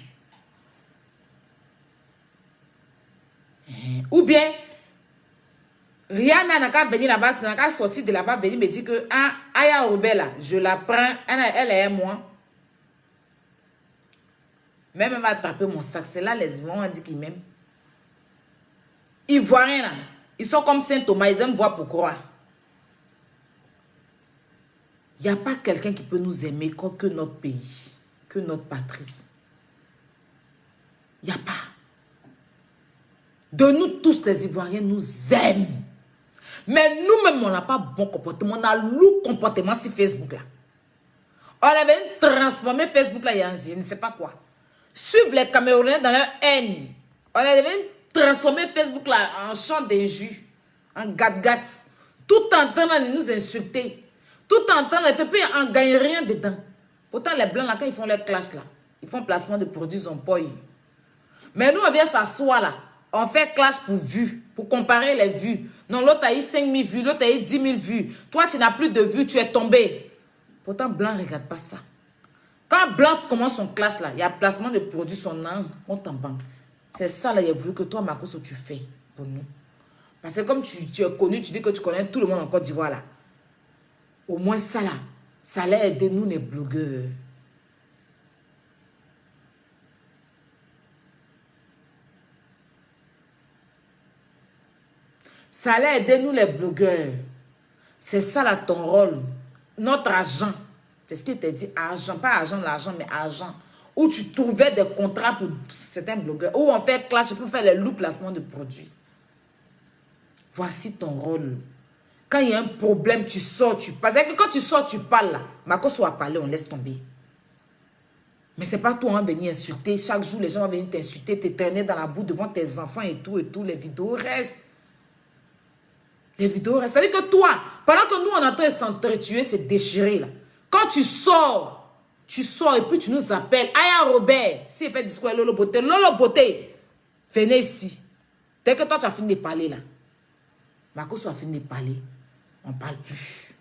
Ou bien, Rihanna n'a qu'à venir là-bas, n'a qu'à sortir de là-bas, venir me dire que ah, Aya Robert là, je la prends, elle est moi. Même elle va attraper mon sac. C'est là les Ivoiriens ont dit qu'ils m'aiment. Ivoiriens là, ils sont comme Saint Thomas, ils aiment voir pour croire. Il n'y a pas quelqu'un qui peut nous aimer que notre pays, que notre patrie. Il n'y a pas. De nous tous, les Ivoiriens nous aiment. Mais nous-mêmes, on n'a pas bon comportement. On a lourd comportement sur Facebook là. On avait transformé Facebook là, il y a un je ne sais pas quoi. Suivre les Camerounais dans leur haine. On avait transformé Facebook là en champ d'injures, en gat-gat. Tout en train de nous insulter. Tout en train de faire, puis on ne gagne rien dedans. Pourtant, les Blancs là, quand ils font leur clash là, ils font placement de produits en poil. Mais nous, on vient s'asseoir là. On fait clash pour vues, pour comparer les vues. Non, l'autre a eu 5 000 vues, l'autre a eu 10 000 vues. Toi, tu n'as plus de vues, tu es tombé. Pourtant, Blanc ne regarde pas ça. Quand Blanc commence son clash, là, il y a placement de produits, son nom, compte en banque. C'est ça, là, il a voulu que toi, Makosso, tu fais pour nous. Parce que comme tu es connu, tu dis que tu connais tout le monde en Côte d'Ivoire, là. Au moins ça, là, ça allait aider nous, les blogueurs. Ça allait aider nous, les blogueurs. C'est ça, là, ton rôle. Notre argent. C'est ce qu'il t'a dit, argent. Pas argent, l'argent, mais argent. Où tu trouvais des contrats pour certains blogueurs. Où on fait clash pour faire les loups placements de produits. Voici ton rôle. Quand il y a un problème, tu sors, tu passes. C'est que quand tu sors, tu parles là. Makosso a parlé, on laisse tomber. Mais c'est pas toi, on va venir insulter. Chaque jour, les gens vont venir t'insulter, te traîner dans la boue devant tes enfants et tout, et tout. Les vidéos restent. Les vidéos restent. C'est-à-dire que toi, pendant que nous, on est en train de s'entretuer, c'est déchiré là. Quand tu sors et puis tu nous appelles. Aya Robert, s'il fait discours à Lolo Beauté, venez ici. Dès que toi, tu as fini de parler là. Makosso a fini de parler. On ne parle plus.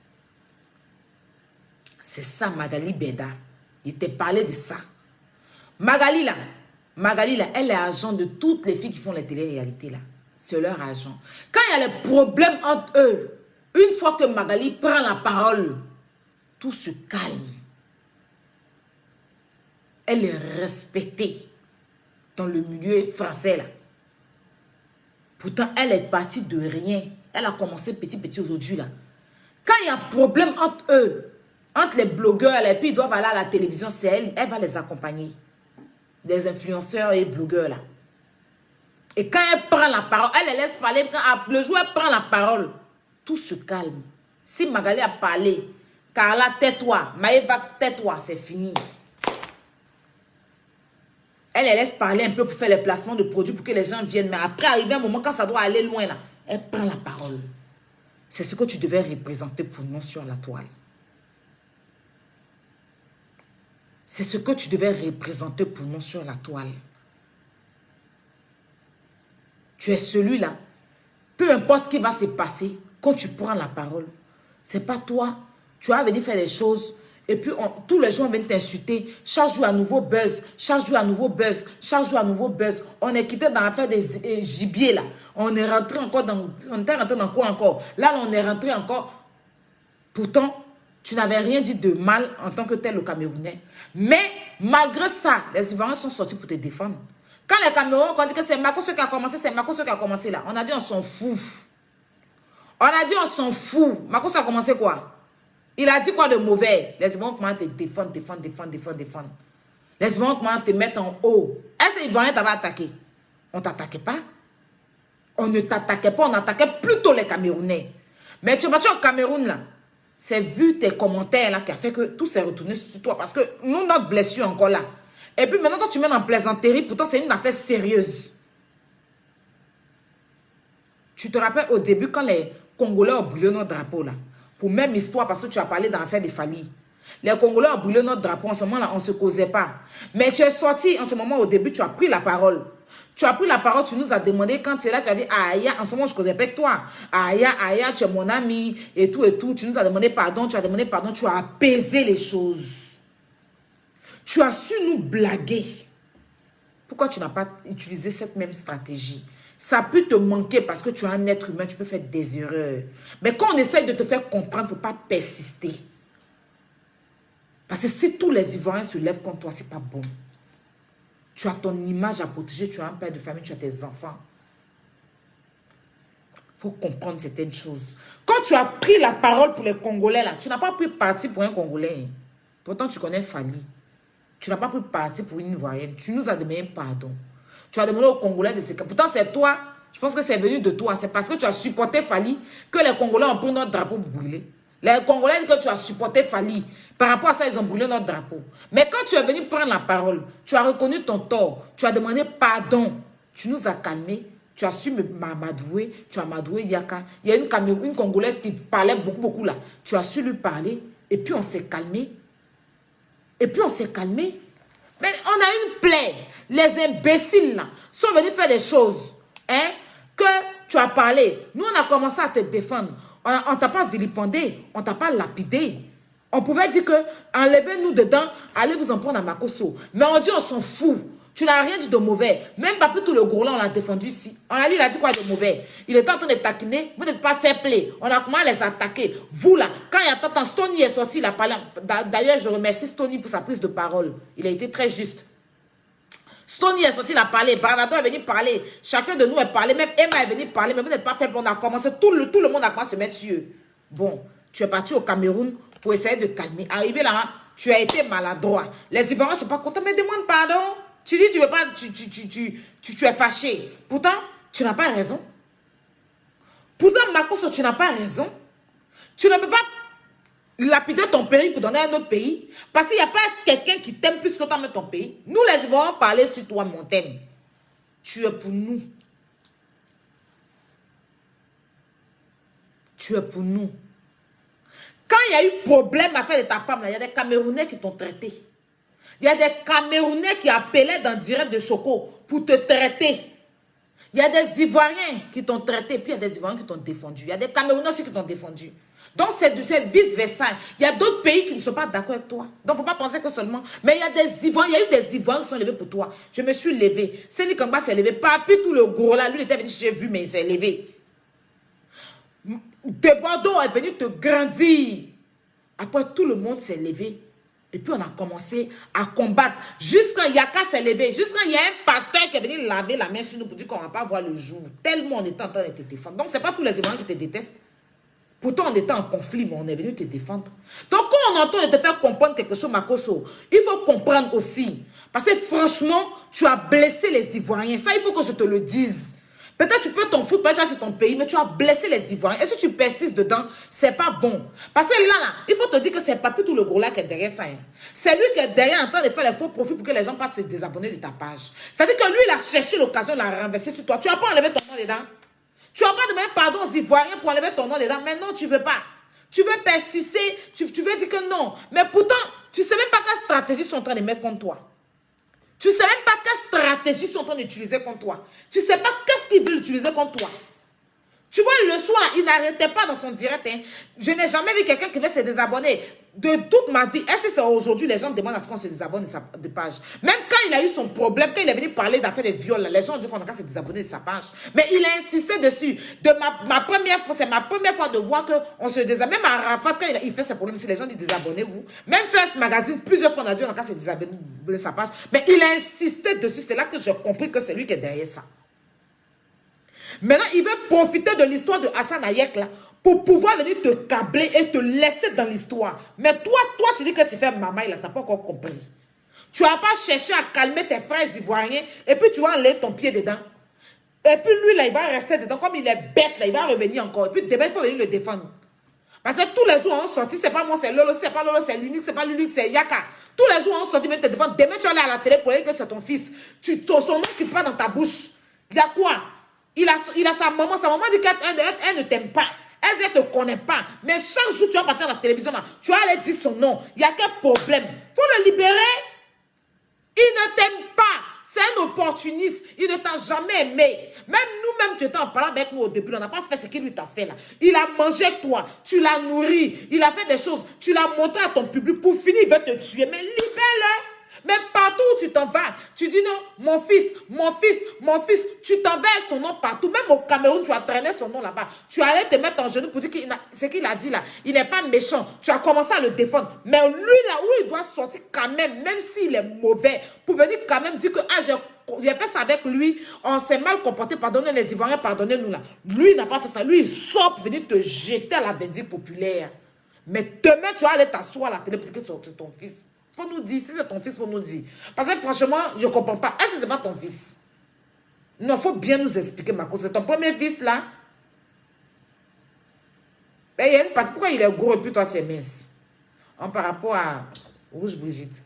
C'est ça, Magali Beda. Il t'a parlé de ça. Magali là, elle est agent de toutes les filles qui font les télé-réalités là. C'est leur agent. Quand il y a les problèmes entre eux, une fois que Magali prend la parole, tout se calme. Elle est respectée dans le milieu français là. Pourtant, elle est partie de rien. Elle a commencé petit aujourd'hui là. Quand il y a un problème entre eux, entre les blogueurs, et puis ils doivent aller à la télévision, c'est elle, elle va les accompagner. Des influenceurs et blogueurs là. Et quand elle prend la parole, elle les laisse parler. Quand le jour elle prend la parole, tout se calme. Si Magali a parlé, Carla, tais-toi, Maëva, tais-toi, c'est fini. Elle les laisse parler un peu pour faire les placements de produits pour que les gens viennent. Mais après, arrivé un moment, quand ça doit aller loin, là, elle prend la parole. C'est ce que tu devais représenter pour nous sur la toile. C'est ce que tu devais représenter pour nous sur la toile. Tu es celui-là. Peu importe ce qui va se passer, quand tu prends la parole, c'est pas toi. Tu vas venir faire des choses. Et puis, tous les gens viennent t'insulter. Chaque jour, à nouveau buzz. Chaque jour, à nouveau buzz. Chaque jour, à nouveau buzz. On est quitté dans l'affaire des gibiers, là. On est rentré encore dans... On était rentré dans quoi encore? Là, on est rentré encore. Pourtant, tu n'avais rien dit de mal en tant que tel au Camerounais. Mais, malgré ça, les Ivoiriens sont sortis pour te défendre. Quand les Camerounais ont dit que c'est Makosso qui a commencé, c'est Makosso qui a commencé là. On a dit on s'en fout. On a dit on s'en fout. Makosso a commencé quoi? Il a dit quoi de mauvais? Les Ivoiriens comment te défendre. Les Ivoiriens comment te mettre en haut. Est-ce que les Ivoiriens t'avaient attaqué? On ne t'attaquait pas. On ne t'attaquait pas, on attaquait plutôt les Camerounais. Mais tu vas au Cameroun là. C'est vu tes commentaires là qui a fait que tout s'est retourné sur toi. Parce que nous, notre blessure est encore là. Et puis maintenant, toi, tu mets en plaisanterie. Pourtant, c'est une affaire sérieuse. Tu te rappelles au début quand les Congolais ont brûlé notre drapeau là. Pour même histoire, parce que tu as parlé dans l'affaire des Fali. Les Congolais ont brûlé notre drapeau. En ce moment-là, on ne se causait pas. Mais tu es sorti en ce moment, au début, tu as pris la parole. Tu as pris la parole, tu nous as demandé, quand tu es là, tu as dit, Aya, en ce moment, je ne causais pas avec toi. Aya, tu es mon ami, et tout, et tout. Tu nous as demandé pardon, tu as apaisé les choses. Tu as su nous blaguer. Pourquoi tu n'as pas utilisé cette même stratégie? Ça peut te manquer parce que tu es un être humain, tu peux faire des erreurs. Mais quand on essaye de te faire comprendre, il ne faut pas persister. Parce que si tous les Ivoiriens se lèvent contre toi, ce n'est pas bon. Tu as ton image à protéger, tu as un père de famille, tu as tes enfants. Il faut comprendre certaines choses. Quand tu as pris la parole pour les Congolais, là, tu n'as pas pris parti pour un Congolais. Pourtant, tu connais Fali. Tu n'as pas pris parti pour une Ivoirienne. Tu nous as demandé pardon. Tu as demandé aux Congolais de se calmer. Pourtant, c'est toi. Je pense que c'est venu de toi. C'est parce que tu as supporté Fali que les Congolais ont pris notre drapeau pour brûler. Les Congolais disent que tu as supporté Fali. Par rapport à ça, ils ont brûlé notre drapeau. Mais quand tu es venu prendre la parole, tu as reconnu ton tort. Tu as demandé pardon. Tu nous as calmés. Tu as su m'amadouer. Tu as amadoué Yaka. Il y a une Congolaise qui parlait beaucoup là. Tu as su lui parler. Et puis, on s'est calmé. Mais on a une plaie. Les imbéciles là sont venus faire des choses. Hein, que tu as parlé. Nous, on a commencé à te défendre. On ne t'a pas vilipendé. On ne t'a pas lapidé. On pouvait dire que enlevez-nous dedans, allez vous en prendre à Makosso. Mais on dit on s'en fout. Tu n'as rien dit de mauvais. Même Papy tout le gros là, on l'a défendu ici. On a dit, il a dit quoi de mauvais? Il était en train de taquiner. Vous n'êtes pas fair play. On a commencé à les attaquer. Vous là, quand il y a tant, Stony est sorti, il a parlé. D'ailleurs, je remercie Stony pour sa prise de parole. Il a été très juste. Stony est sorti, il a parlé. Bravado est venu parler. Chacun de nous est parlé. Même Emma est venu parler. Mais vous n'êtes pas fair play. On a commencé. Tout le monde a commencé à se mettre sur eux. Bon, tu es parti au Cameroun pour essayer de calmer. Arrivé là, tu as été maladroit. Les Ivoiriens ne sont pas contents. Mais demande pardon. Tu dis tu veux pas, tu es fâché. Pourtant, tu n'as pas raison. Pourtant, Makosso, tu n'as pas raison. Tu ne peux pas lapider ton pays pour donner à un autre pays. Parce qu'il n'y a pas quelqu'un qui t'aime plus que toi, mais ton pays. Nous, les Ivoiriens, parler sur toi, Montaigne. Tu es pour nous. Tu es pour nous. Quand il y a eu problème à faire de ta femme, il y a des Camerounais qui t'ont traité. Il y a des Camerounais qui appelaient dans direct de Choco pour te traiter. Il y a des Ivoiriens qui t'ont traité, puis il y a des Ivoiriens qui t'ont défendu. Il y a des Camerounais aussi qui t'ont défendu. Donc, c'est vice-versa. Il y a d'autres pays qui ne sont pas d'accord avec toi. Donc, il ne faut pas penser que seulement... Mais il y a des Ivoiriens, il y a eu des Ivoiriens qui sont levés pour toi. Je me suis levé. Séni Kangba s'est levé. Papi, tout le gros là, lui, il était venu, j'ai vu, mais il s'est levé. De Bordeaux est venu te grandir. Après, tout le monde s'est levé. Et puis, on a commencé à combattre. Jusqu'à Yaka s'est levé. Jusqu'à il y a un pasteur qui est venu laver la main sur nous pour dire qu'on ne va pas voir le jour. Tellement on était en train de te défendre. Donc, ce n'est pas tous les Ivoiriens qui te détestent. Pourtant, on était en conflit, mais on est venu te défendre. Donc, quand on entend de te faire comprendre quelque chose, Makosso, il faut comprendre aussi. Parce que franchement, tu as blessé les Ivoiriens. Ça, il faut que je te le dise. Peut-être tu peux t'en foutre, peut-être c'est ton pays, mais tu as blessé les Ivoiriens. Et si tu persistes dedans, c'est pas bon. Parce que là, il faut te dire que c'est pas tout le gros là qui est derrière ça. Hein. C'est lui qui est derrière en train de faire les faux profits pour que les gens partent se désabonner de ta page. C'est-à-dire que lui, il a cherché l'occasion de la renverser sur toi. Tu vas pas enlever ton nom dedans. Tu vas pas demander pardon aux Ivoiriens pour enlever ton nom dedans. Mais non, tu veux pas. Tu veux persister, tu veux dire que non. Mais pourtant, tu sais même pas quelle stratégie ils sont en train de mettre contre toi. Tu ne sais même pas quelle stratégie ils sont en train d'utiliser contre toi. Tu ne sais pas qu'est-ce qu'ils veulent utiliser contre toi. Tu vois, le soir, il n'arrêtait pas dans son direct. Hein. Je n'ai jamais vu quelqu'un qui veut se désabonner. De toute ma vie, est-ce que c'est aujourd'hui, les gens demandent à ce qu'on se désabonne de page. Même quand il a eu son problème, quand il est venu parler d'affaires de viol, les gens ont dit qu'on a qu'à se désabonner de sa page. Mais il a insisté dessus. De ma première fois, c'est ma première fois de voir qu'on se désabonne. Même à Rafat, quand il fait ses problèmes, si les gens disent désabonnez-vous. Même First Magazine, plusieurs fois, on a dit qu'on a qu'à se désabonner de sa page. Mais il a insisté dessus. C'est là que j'ai compris que c'est lui qui est derrière ça. Maintenant, il veut profiter de l'histoire de Hassan Ayek là pour pouvoir venir te câbler et te laisser dans l'histoire. Mais toi, tu dis que tu fais maman, il n'a pas encore compris. Tu n'as pas cherché à calmer tes frères ivoiriens et puis tu vas enlever ton pied dedans. Et puis lui, là, il va rester dedans. Comme il est bête, là, il va revenir encore. Et puis demain, il faut venir le défendre. Parce que tous les jours, on sortit, c'est pas moi, c'est Lolo, c'est pas Lolo, c'est l'unique, c'est pas l'unique, c'est Yaka. Tous les jours, on sortit, mais te défendre. Demain, tu vas aller à la télé pour dire que c'est ton fils. Son nom qui part dans ta bouche. Il y a quoi? Il a sa maman dit qu'elle ne t'aime pas. Elle ne te connaît pas. Mais chaque jour, tu vas partir à la télévision, là, tu vas aller dire son nom. Il y a quel problème? Pour le libérer, il ne t'aime pas. C'est un opportuniste. Il ne t'a jamais aimé. Même nous-mêmes, tu étais en parlant avec nous au début. On n'a pas fait ce qu'il lui t'a fait là. Il a mangé avec toi. Tu l'as nourri. Il a fait des choses. Tu l'as montré à ton public. Pour finir, il veut te tuer. Mais libère-le. Mais partout où tu t'en vas, tu dis non, mon fils, tu t'enverses son nom partout. Même au Cameroun, tu as traîné son nom là-bas. Tu allais te mettre en genou pour dire ce qu'il a dit là. Il n'est pas méchant. Tu as commencé à le défendre. Mais lui là où il doit sortir quand même s'il est mauvais, pour venir quand même dire que j'ai fait ça avec lui, on s'est mal comporté, pardonnez les Ivoiriens, pardonnez-nous là. Lui, il n'a pas fait ça. Lui, il sort pour venir te jeter à la bendite populaire. Mais demain, tu vas aller t'asseoir à la télé pour dire que c'est ton fils. Faut nous dire, si c'est ton fils, faut nous dire. Parce que franchement, je ne comprends pas. Est-ce que ce n'est pas ton fils? Non, il faut bien nous expliquer, Marco. C'est ton premier fils, là. Mais il y a une partie. Pourquoi il est gros et puis toi, tu es mince? Par rapport à Rouge Brigitte.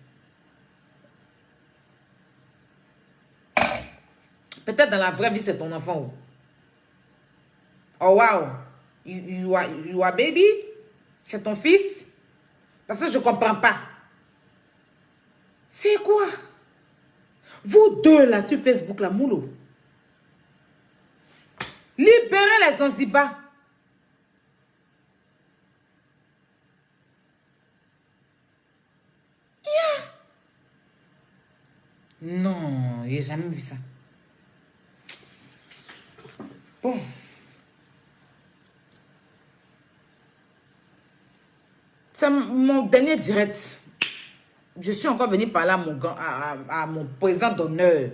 Peut-être dans la vraie vie, c'est ton enfant. Oh, wow. You are baby? C'est ton fils? Parce que je ne comprends pas. C'est quoi? Vous deux là sur Facebook, là, Moulou. Libérez les Zanzibar. Non, j'ai jamais vu ça. Bon. C'est mon dernier direct. Je suis encore venu parler à mon président d'honneur.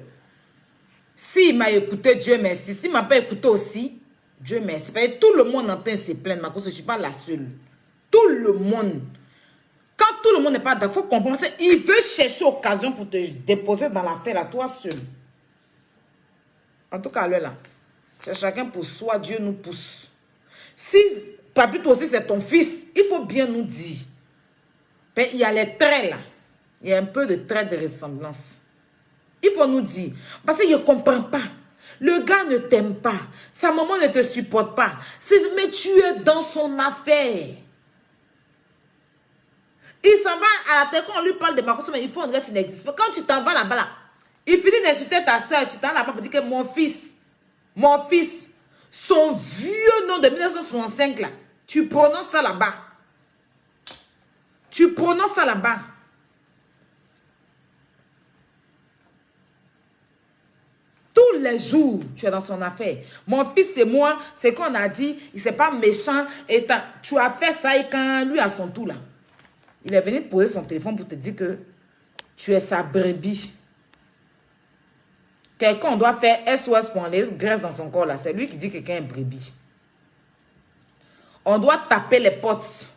S'il m'a écouté, Dieu merci. S'il ne m'a pas écouté aussi, Dieu merci. Parce que tout le monde entend se plaindre, parce que je ne suis pas la seule. Tout le monde. Quand tout le monde n'est pas d'accord, il faut comprendre. Il veut chercher occasion pour te déposer dans l'affaire, là, toi seul. En tout cas, là, c'est chacun pour soi, Dieu nous pousse. Si, papi, toi aussi, c'est ton fils, il faut bien nous dire. Mais il y a les traits, là. Il y a un peu de traits de ressemblance. Il faut nous dire. Parce qu'il ne comprend pas. Le gars ne t'aime pas. Sa maman ne te supporte pas. Mais tu es dans son affaire. Il s'en va à la tête. Quand on lui parle de Makosso, mais il faut dire que tu n'existes pas. Quand tu t'en vas là-bas, là, il finit d'insulter ta soeur. Tu t'en vas là-bas pour dire que mon fils, son vieux nom de 1965, là, tu prononces ça là-bas. Tu prononces ça là-bas. Tous les jours, tu es dans son affaire. Mon fils, c'est moi. C'est qu'on a dit, il n'est pas méchant. Et tu as fait ça et quand lui a son tour là. Il est venu te poser son téléphone pour te dire que tu es sa brebis. Quelqu'un doit faire SOS pour enlever graisse dans son corps là. C'est lui qui dit que quelqu'un est brebis. On doit taper les potes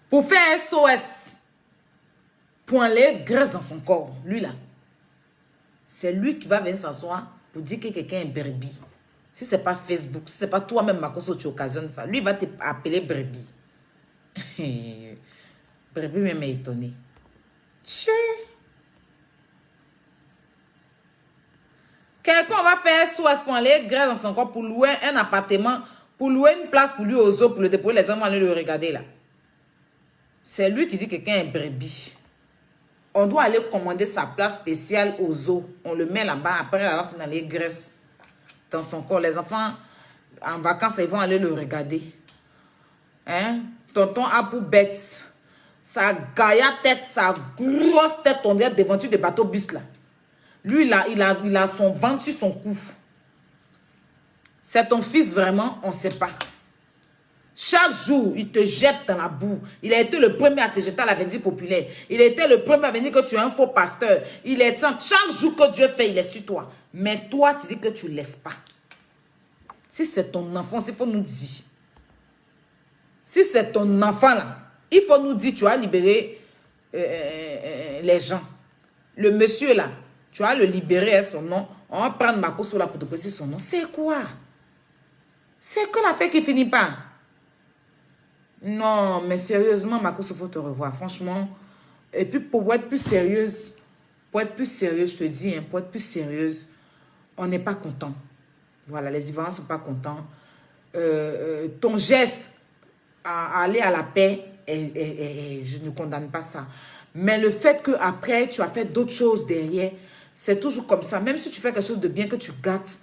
pour faire SOS pour enlever graisse dans son corps. Lui là. C'est lui qui va venir s'asseoir pour dire que quelqu'un est brebis. Si ce n'est pas Facebook, si ce n'est pas toi-même, Makosso, tu occasionnes ça. Lui, il va t'appeler brebis. Brebis même est étonné. Quelqu'un va faire SOS pour aller grâce dans son corps pour louer un appartement, pour louer une place pour lui aux eaux, pour le déposer, les hommes vont aller le regarder là. C'est lui qui dit que quelqu'un est brebis. On doit aller commander sa place spéciale aux eaux. On le met là-bas. Après, il va finir les graisses dans son corps. Les enfants, en vacances, ils vont aller le regarder. Hein? Tonton Abou bête. Sa gaïa tête, sa grosse tête, on dirait devanture de bateau bus là. Lui, il a son ventre sur son cou. C'est ton fils vraiment? On ne sait pas. Chaque jour, il te jette dans la boue. Il a été le premier à te jeter à la vendue populaire. Il a été le premier à venir que tu es un faux pasteur. Il est temps. Chaque jour que Dieu fait, il est sur toi. Mais toi, tu dis que tu ne laisses pas. Si c'est ton enfant, il faut nous dire. Si c'est ton enfant là, il faut nous dire, tu vas libérer les gens. Le monsieur là, tu vas le libérer, son nom. On va prendre Makosso là pour te poser son nom. C'est quoi? C'est quoi l'affaire qui finit pas? Non, mais sérieusement, Makosso, il faut te revoir. Franchement. Et puis, pour être plus sérieuse, je te dis, hein, pour être plus sérieuse, on n'est pas content. Voilà, les Ivoiriens ne sont pas contents. Ton geste à aller à la paix, je ne condamne pas ça. Mais le fait qu'après, tu as fait d'autres choses derrière, c'est toujours comme ça. Même si tu fais quelque chose de bien que tu gâtes,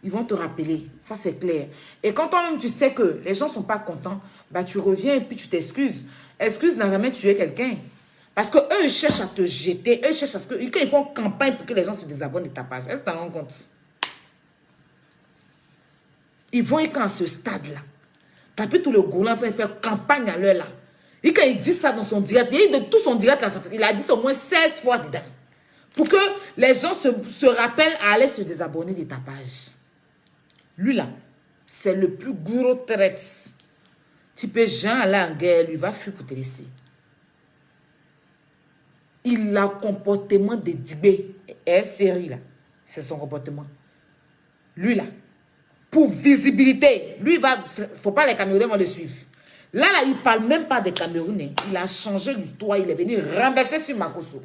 ils vont te rappeler. Ça, c'est clair. Et quand toi-même, tu sais que les gens ne sont pas contents, bah, tu reviens et puis tu t'excuses. Excuse n'a jamais tué quelqu'un. Parce qu'eux, ils cherchent à te jeter. Eux, ils cherchent à ce que... Quand ils font campagne pour que les gens se désabonnent de ta page. Est-ce que tu t'en rends compte? Ils vont être à ce stade-là. Papi, tout le gouvernement est en train de faire campagne à l'heure là. Et quand il dit ça dans son direct, de tout son direct, là, il a dit ça au moins 16 fois dedans. Pour que les gens se rappellent à aller se désabonner de ta page. Lui là, c'est le plus gros traite. Tu peux Jean aller en guerre, lui va fuir pour te laisser. Il a un comportement de Dibé. Et série là, c'est son comportement. Lui là, pour visibilité, lui va, faut pas les Camerounais vont le suivre. Là, il parle même pas des Camerounais. Il a changé l'histoire, il est venu renverser sur Makosso.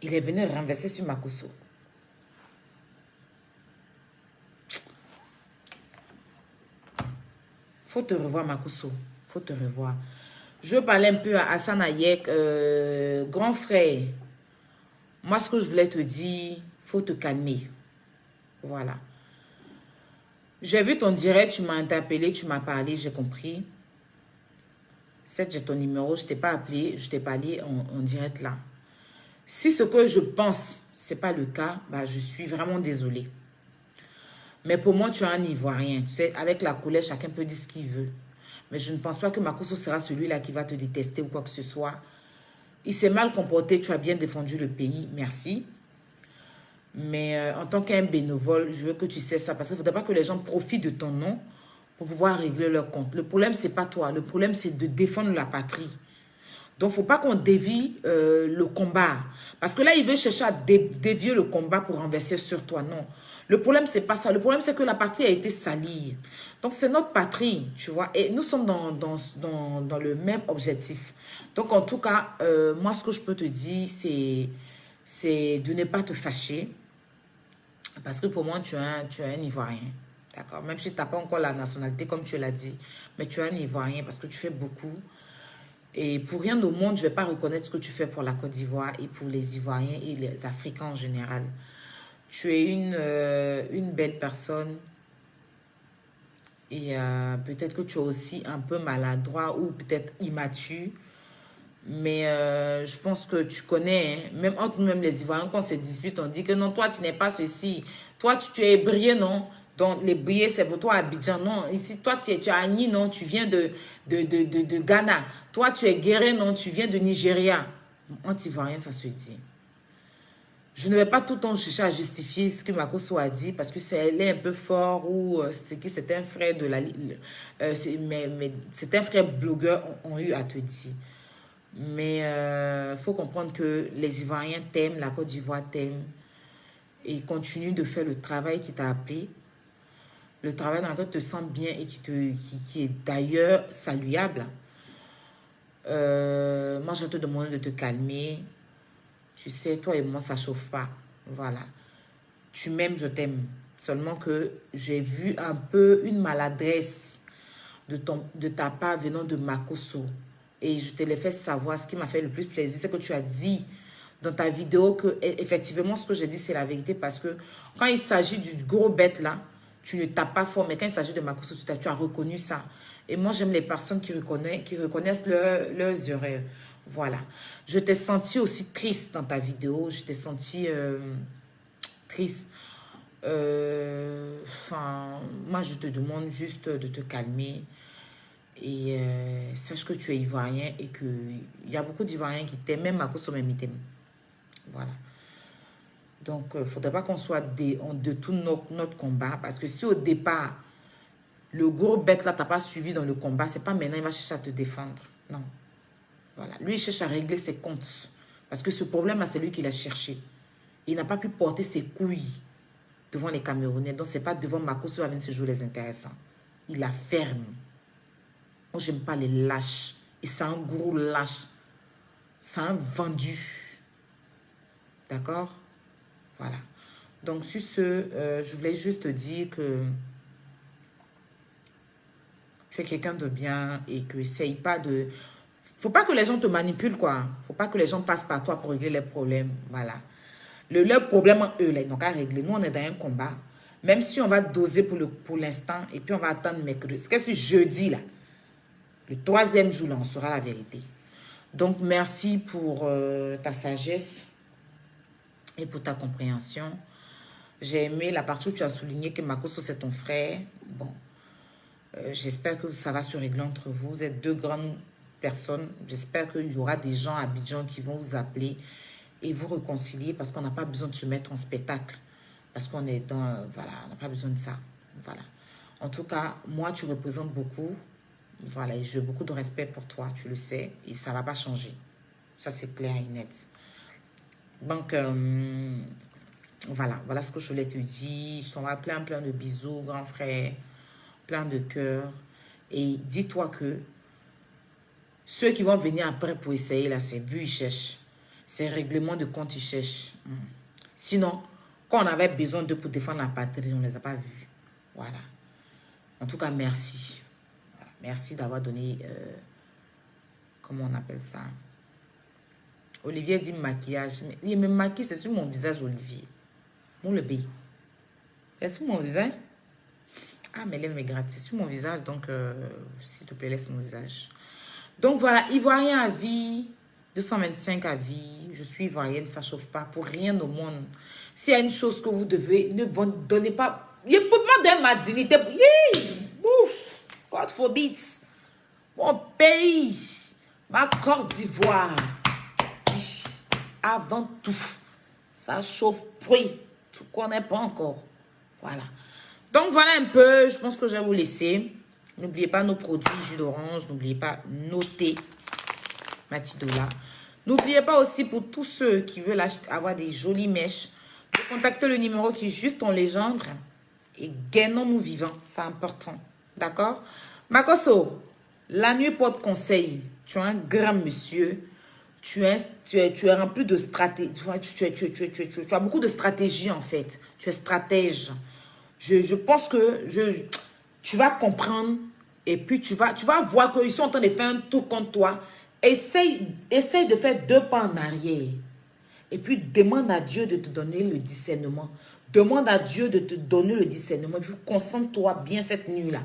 Il est venu renverser sur Makosso. Faut te revoir, Makosso. Faut te revoir. Je veux parler un peu à Hassan Ayek. Grand frère, moi, ce que je voulais te dire, faut te calmer. Voilà. J'ai vu ton direct, tu m'as interpellé, tu m'as parlé, j'ai compris. Certes, j'ai ton numéro, je ne t'ai pas appelé, je t'ai parlé en direct là. Si ce que je pense, ce n'est pas le cas, bah, je suis vraiment désolée. Mais pour moi, tu es un Ivoirien. Tu sais, avec la couleur, chacun peut dire ce qu'il veut. Mais je ne pense pas que Makosso sera celui-là qui va te détester ou quoi que ce soit. Il s'est mal comporté, tu as bien défendu le pays, merci. Mais en tant qu'un bénévole, je veux que tu sais ça. Parce qu'il ne faudrait pas que les gens profitent de ton nom pour pouvoir régler leur compte. Le problème, ce n'est pas toi. Le problème, c'est de défendre la patrie. Donc, il ne faut pas qu'on dévie le combat. Parce que là, il veut chercher à dévier le combat pour renverser sur toi. Non. Le problème, ce n'est pas ça. Le problème, c'est que la patrie a été salie. Donc, c'est notre patrie, tu vois. Et nous sommes dans le même objectif. Donc, en tout cas, moi, ce que je peux te dire, c'est de ne pas te fâcher. Parce que pour moi, tu es un Ivoirien. D'accord? Même si tu n'as pas encore la nationalité, comme tu l'as dit. Mais tu es un Ivoirien parce que tu fais beaucoup. Et pour rien au monde, je ne vais pas reconnaître ce que tu fais pour la Côte d'Ivoire et pour les Ivoiriens et les Africains en général. Tu es une belle personne. Et peut-être que tu es aussi un peu maladroit ou peut-être immature. Mais je pense que tu connais, hein, même entre nous-mêmes les Ivoiriens, quand on se dispute, on dit que non, toi, tu n'es pas ceci. Toi, tu es brillé, non? Donc, les brillés, c'est pour toi, Abidjan. Non, ici, toi, tu es Agni, non? Tu viens de Ghana. Toi, tu es Guéré, non? Tu viens de Nigeria. Entre Ivoiriens, ça se dit. Je ne vais pas tout le temps chercher à justifier ce que Makosso a dit parce que elle est un peu fort ou c'est un frère de la... mais c'est un frère blogueur ont eu à te dire. Mais il faut comprendre que les Ivoiriens t'aiment, la Côte d'Ivoire t'aime et continue de faire le travail qui t'a appelé. Le travail dans lequel tu te sens bien et qui est d'ailleurs saluable. Moi, je te demande de te calmer. Tu sais, toi et moi, ça ne chauffe pas. Voilà. Tu m'aimes, je t'aime. Seulement que j'ai vu un peu une maladresse de ta part venant de Makosso. Et je te l'ai fait savoir. Ce qui m'a fait le plus plaisir, c'est que tu as dit dans ta vidéo que, effectivement, ce que j'ai dit, c'est la vérité. Parce que quand il s'agit du gros bête là, tu ne tapes pas fort. Mais quand il s'agit de Makosso, tu as reconnu ça. Et moi, j'aime les personnes qui reconnaissent leurs erreurs. Voilà. Je t'ai senti aussi triste dans ta vidéo. Je t'ai senti triste. Moi, je te demande juste de te calmer. Et sache que tu es Ivoirien et qu'il y a beaucoup d'Ivoiriens qui t'aiment. Même Makosso même il t'aime. Voilà. Donc, il ne faudrait pas qu'on soit de tout notre combat. Parce que si au départ, le gros bête là, tu n'as pas suivi dans le combat, c'est pas maintenant il va chercher à te défendre. Non. Voilà. Lui, il cherche à régler ses comptes. Parce que ce problème-là, c'est lui qui l'a cherché. Il n'a pas pu porter ses couilles devant les Camerounais. Donc, ce n'est pas devant Makosso avec ce jour les intéressants. Il la ferme. Moi, je n'aime pas les lâches. Et c'est un gros lâche. C'est un vendu. D'accord? Voilà. Donc, sur ce, je voulais juste te dire que tu es quelqu'un de bien et que essaye pas de... Faut pas que les gens te manipulent, quoi. Faut pas que les gens passent par toi pour régler les problèmes. Voilà. Leur problème, eux, là, ils n'ont qu'à régler. Nous, on est dans un combat. Même si on va doser pour l'instant et puis on va attendre mercredi. C'est que ce jeudi, là, le 3e jour, là, on saura la vérité. Donc, merci pour ta sagesse et pour ta compréhension. J'ai aimé la partie où tu as souligné que Makosso, c'est ton frère. Bon, j'espère que ça va se régler entre vous. Vous êtes deux grandes personnes. J'espère qu'il y aura des gens à Abidjan qui vont vous appeler et vous réconcilier parce qu'on n'a pas besoin de se mettre en spectacle. Parce qu'on est dans... Voilà, on n'a pas besoin de ça. Voilà. En tout cas, moi, tu représentes beaucoup. Voilà, et j'ai beaucoup de respect pour toi, tu le sais. Et ça ne va pas changer. Ça, c'est clair et net. Donc, voilà ce que je voulais te dire. Je t'envoie plein de bisous, grand frère. Plein de cœur. Et dis-toi que ceux qui vont venir après pour essayer, là, c'est vu, ils cherchent. C'est règlement de compte, ils cherchent. Sinon, quand on avait besoin d'eux pour défendre la patrie, on ne les a pas vus. Voilà. En tout cas, merci. Voilà. Merci d'avoir donné... comment on appelle ça? Olivier dit maquillage. Mais il me maquille, c'est sur mon visage, Olivier. Mon le B. C'est sur mon visage? Ah, mais elle me gratte. C'est sur mon visage, donc s'il te plaît, laisse mon visage. Donc voilà, Ivoirien à vie. 225 à vie. Je suis ivoirienne, ça ne chauffe pas. Pour rien au monde. S'il y a une chose que vous devez, ne vous donnez pas. Il peut pas donner ma dignité. Ouf! God forbid. Mon pays. Ma Côte d'Ivoire. Avant tout. Ça chauffe. Oui. Tu ne connais pas encore. Voilà. Donc, voilà un peu. Je pense que je vais vous laisser. N'oubliez pas nos produits jus d'orange. N'oubliez pas noter Matidola. N'oubliez pas aussi pour tous ceux qui veulent avoir des jolies mèches, de contacter le numéro qui est juste en légende et gagnons-nous vivants. C'est important. D'accord? Makoso, la nuit porte conseil. Tu es un grand monsieur. Tu es rempli de stratégie. Tu as beaucoup de stratégie en fait. Tu es stratège. Je pense que tu vas comprendre et puis tu vas voir qu'ils sont en train de faire un tour contre toi. Essaye de faire 2 pas en arrière. Et puis demande à Dieu de te donner le discernement. Demande à Dieu de te donner le discernement. Et puis concentre-toi bien cette nuit-là.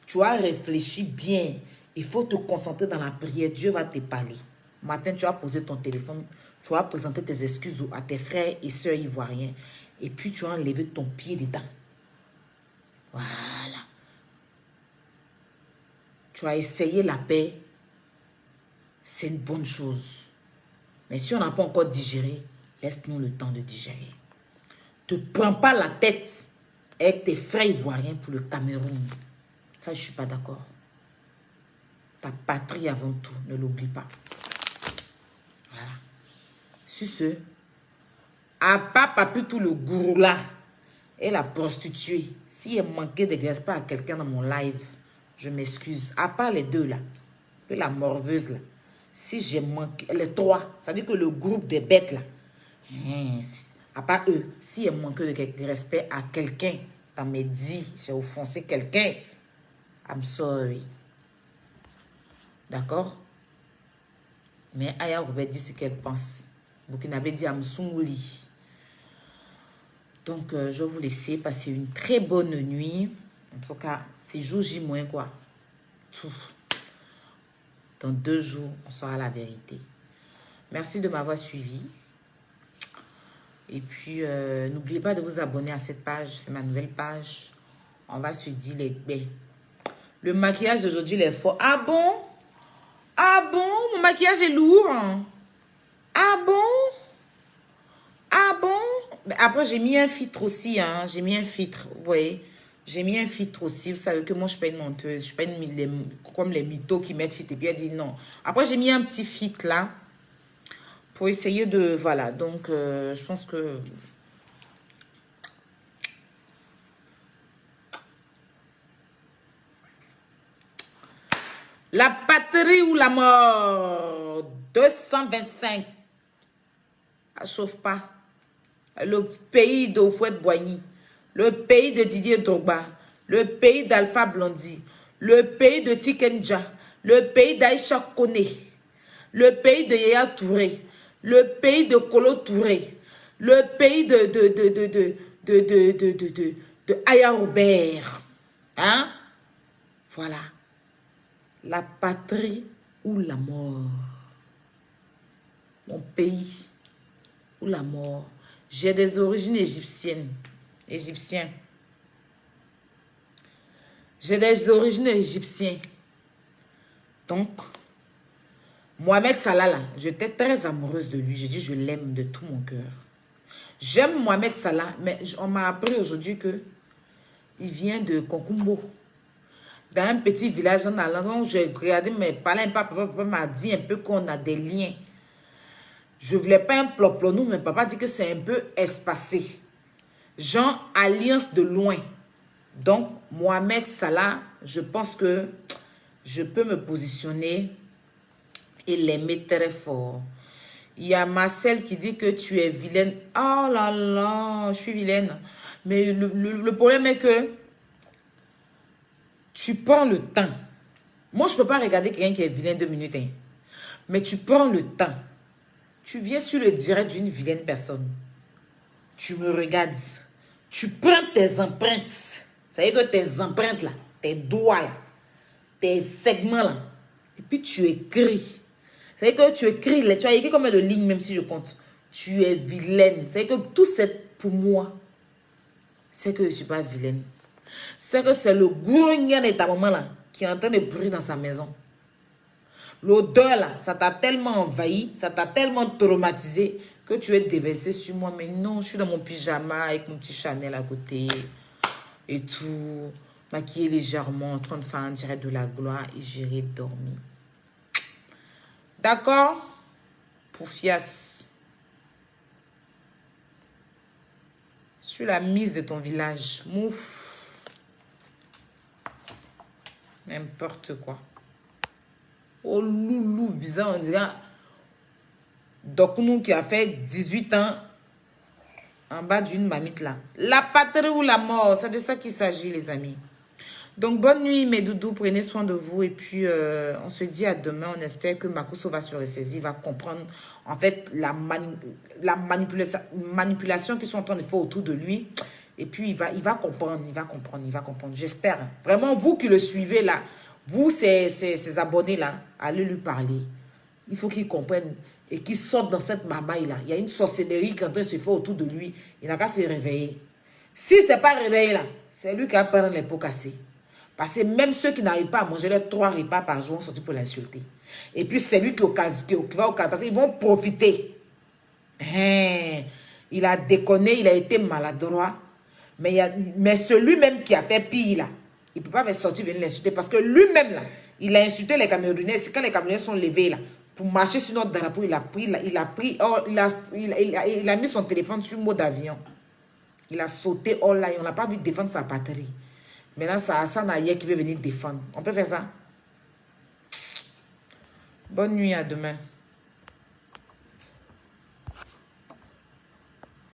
Tu as réfléchi bien. Il faut te concentrer dans la prière. Dieu va te parler. Matin, tu vas poser ton téléphone. Tu vas présenter tes excuses à tes frères et sœurs ivoiriens. Et puis tu vas enlever ton pied dedans. Voilà. Tu as essayé la paix. C'est une bonne chose. Mais si on n'a pas encore digéré, laisse-nous le temps de digérer. Ne te prends pas la tête avec tes frères ivoiriens pour le Cameroun. Ça, je ne suis pas d'accord. Ta patrie avant tout, ne l'oublie pas. Voilà. Sur ce, à part Papi tout le gourou là et la prostituée, s'il est manqué de respect à quelqu'un dans mon live, je m'excuse. À part les deux là, et la morveuse là, si j'ai manqué, les 3, ça veut dire que le groupe des bêtes là, à part eux, si j'ai manqué de respect à quelqu'un, dans mes dits, j'ai offensé quelqu'un, I'm sorry. D'accord? Mais Aya Robert dit ce qu'elle pense. Burkinabé dit Amsoumouli. Donc, je vais vous laisser passer une très bonne nuit. En tout cas, c'est jour J moins quoi. Tout. Dans 2 jours, on saura la vérité. Merci de m'avoir suivi. Et puis, n'oubliez pas de vous abonner à cette page. C'est ma nouvelle page. On va se dire les baies. Le maquillage d'aujourd'hui, il est fort. Ah bon? Ah bon? Mon maquillage est lourd. Ah bon? Ah bon? Mais après, j'ai mis un filtre aussi. Hein. J'ai mis un filtre, vous voyez. J'ai mis un filtre aussi. Vous savez que moi, je ne suis pas une menteuse. Je ne suis pas comme les mythos qui mettent filtre. Et puis, elle dit non. Après, j'ai mis un petit filtre là. Pour essayer de... Voilà. Donc, je pense que... La patrie ou la mort. 225. Ça ne chauffe pas. Le pays de Houphouët-Boigny. Le pays de Didier Drogba, le pays d'Alpha Blondy, le pays de Tikenja, le pays d'Aïcha Kone, le pays de Yaya Touré, le pays de Kolo Touré, le pays de Aya Robert. Hein? Voilà. La patrie ou la mort. Mon pays ou la mort. J'ai des origines égyptiennes. Égyptien. J'ai des origines égyptiennes. Donc, Mohamed Salah, là, j'étais très amoureuse de lui. J'ai dit, je l'aime de tout mon cœur. J'aime Mohamed Salah, mais on m'a appris aujourd'hui que il vient de Kokumbo. Dans un petit village en allant, j'ai regardé mes parents, papa m'a dit un peu qu'on a des liens. Je ne voulais pas un ploplonou, mais papa dit que c'est un peu espacé. Genre, alliance de loin. Donc, Mohamed Salah, je pense que je peux me positionner et l'aimer très fort. Il y a Marcel qui dit que tu es vilaine. Oh là là, je suis vilaine. Mais le problème est que tu prends le temps. Moi, je ne peux pas regarder quelqu'un qui est vilain 2 minutes. Hein. Mais tu prends le temps. Tu viens sur le direct d'une vilaine personne. Tu me regardes. Tu prends tes empreintes. Ça veut dire que tes empreintes là, tes doigts là, tes segments là. Et puis tu écris. C'est que tu écris, tu as écrit combien de lignes, même si je compte. Tu es vilaine. C'est que tout c'est pour moi. C'est que je ne suis pas vilaine. C'est que c'est le gourignan de ta maman là qui est en train de brûler dans sa maison. L'odeur là, ça t'a tellement envahi, ça t'a tellement traumatisé que tu es déversé sur moi. Mais non, je suis dans mon pyjama avec mon petit Chanel à côté et tout, maquillée légèrement, en train de faire un direct de la gloire et j'irai dormir. D'accord? Poufias. Sur la mise de ton village. Mouf. N'importe quoi. Oh loulou, bizarre, on dirait. Donc nous qui a fait 18 ans en bas d'une mamite là. La patrie ou la mort, c'est de ça qu'il s'agit les amis. Donc bonne nuit mes doudous, prenez soin de vous et puis on se dit à demain. On espère que Makosso va se ressaisir, va comprendre en fait la manipulation qu'ils sont en train de faire autour de lui. Et puis il va comprendre, j'espère. Vraiment vous qui le suivez là, vous ces abonnés là, allez lui parler. Il faut qu'il comprenne et qu'il sorte dans cette mamaille là. Il y a une sorcellerie qui est en train de se faire autour de lui. Il n'a qu'à se réveiller. Si ce n'est pas réveillé là, c'est lui qui a peur les pots cassés. Parce que même ceux qui n'arrivent pas à manger les 3 repas par jour sont pour l'insulter. Et puis c'est lui qui va au cas. Parce qu'ils vont profiter. Il a déconné, il a été maladroit. Mais celui-même qui a fait pire là, il ne peut pas sortir venir l'insulter. Parce que lui-même là, il a insulté les Camerounais. C'est quand les Camerounais sont levés là, pour marcher sur notre drapeau, il a mis son téléphone sur mode avion. Il a sauté all là, on n'a pas vu défendre sa patrie. Maintenant, c'est Hassan Ayer qui veut venir défendre. On peut faire ça? Bonne nuit, à demain.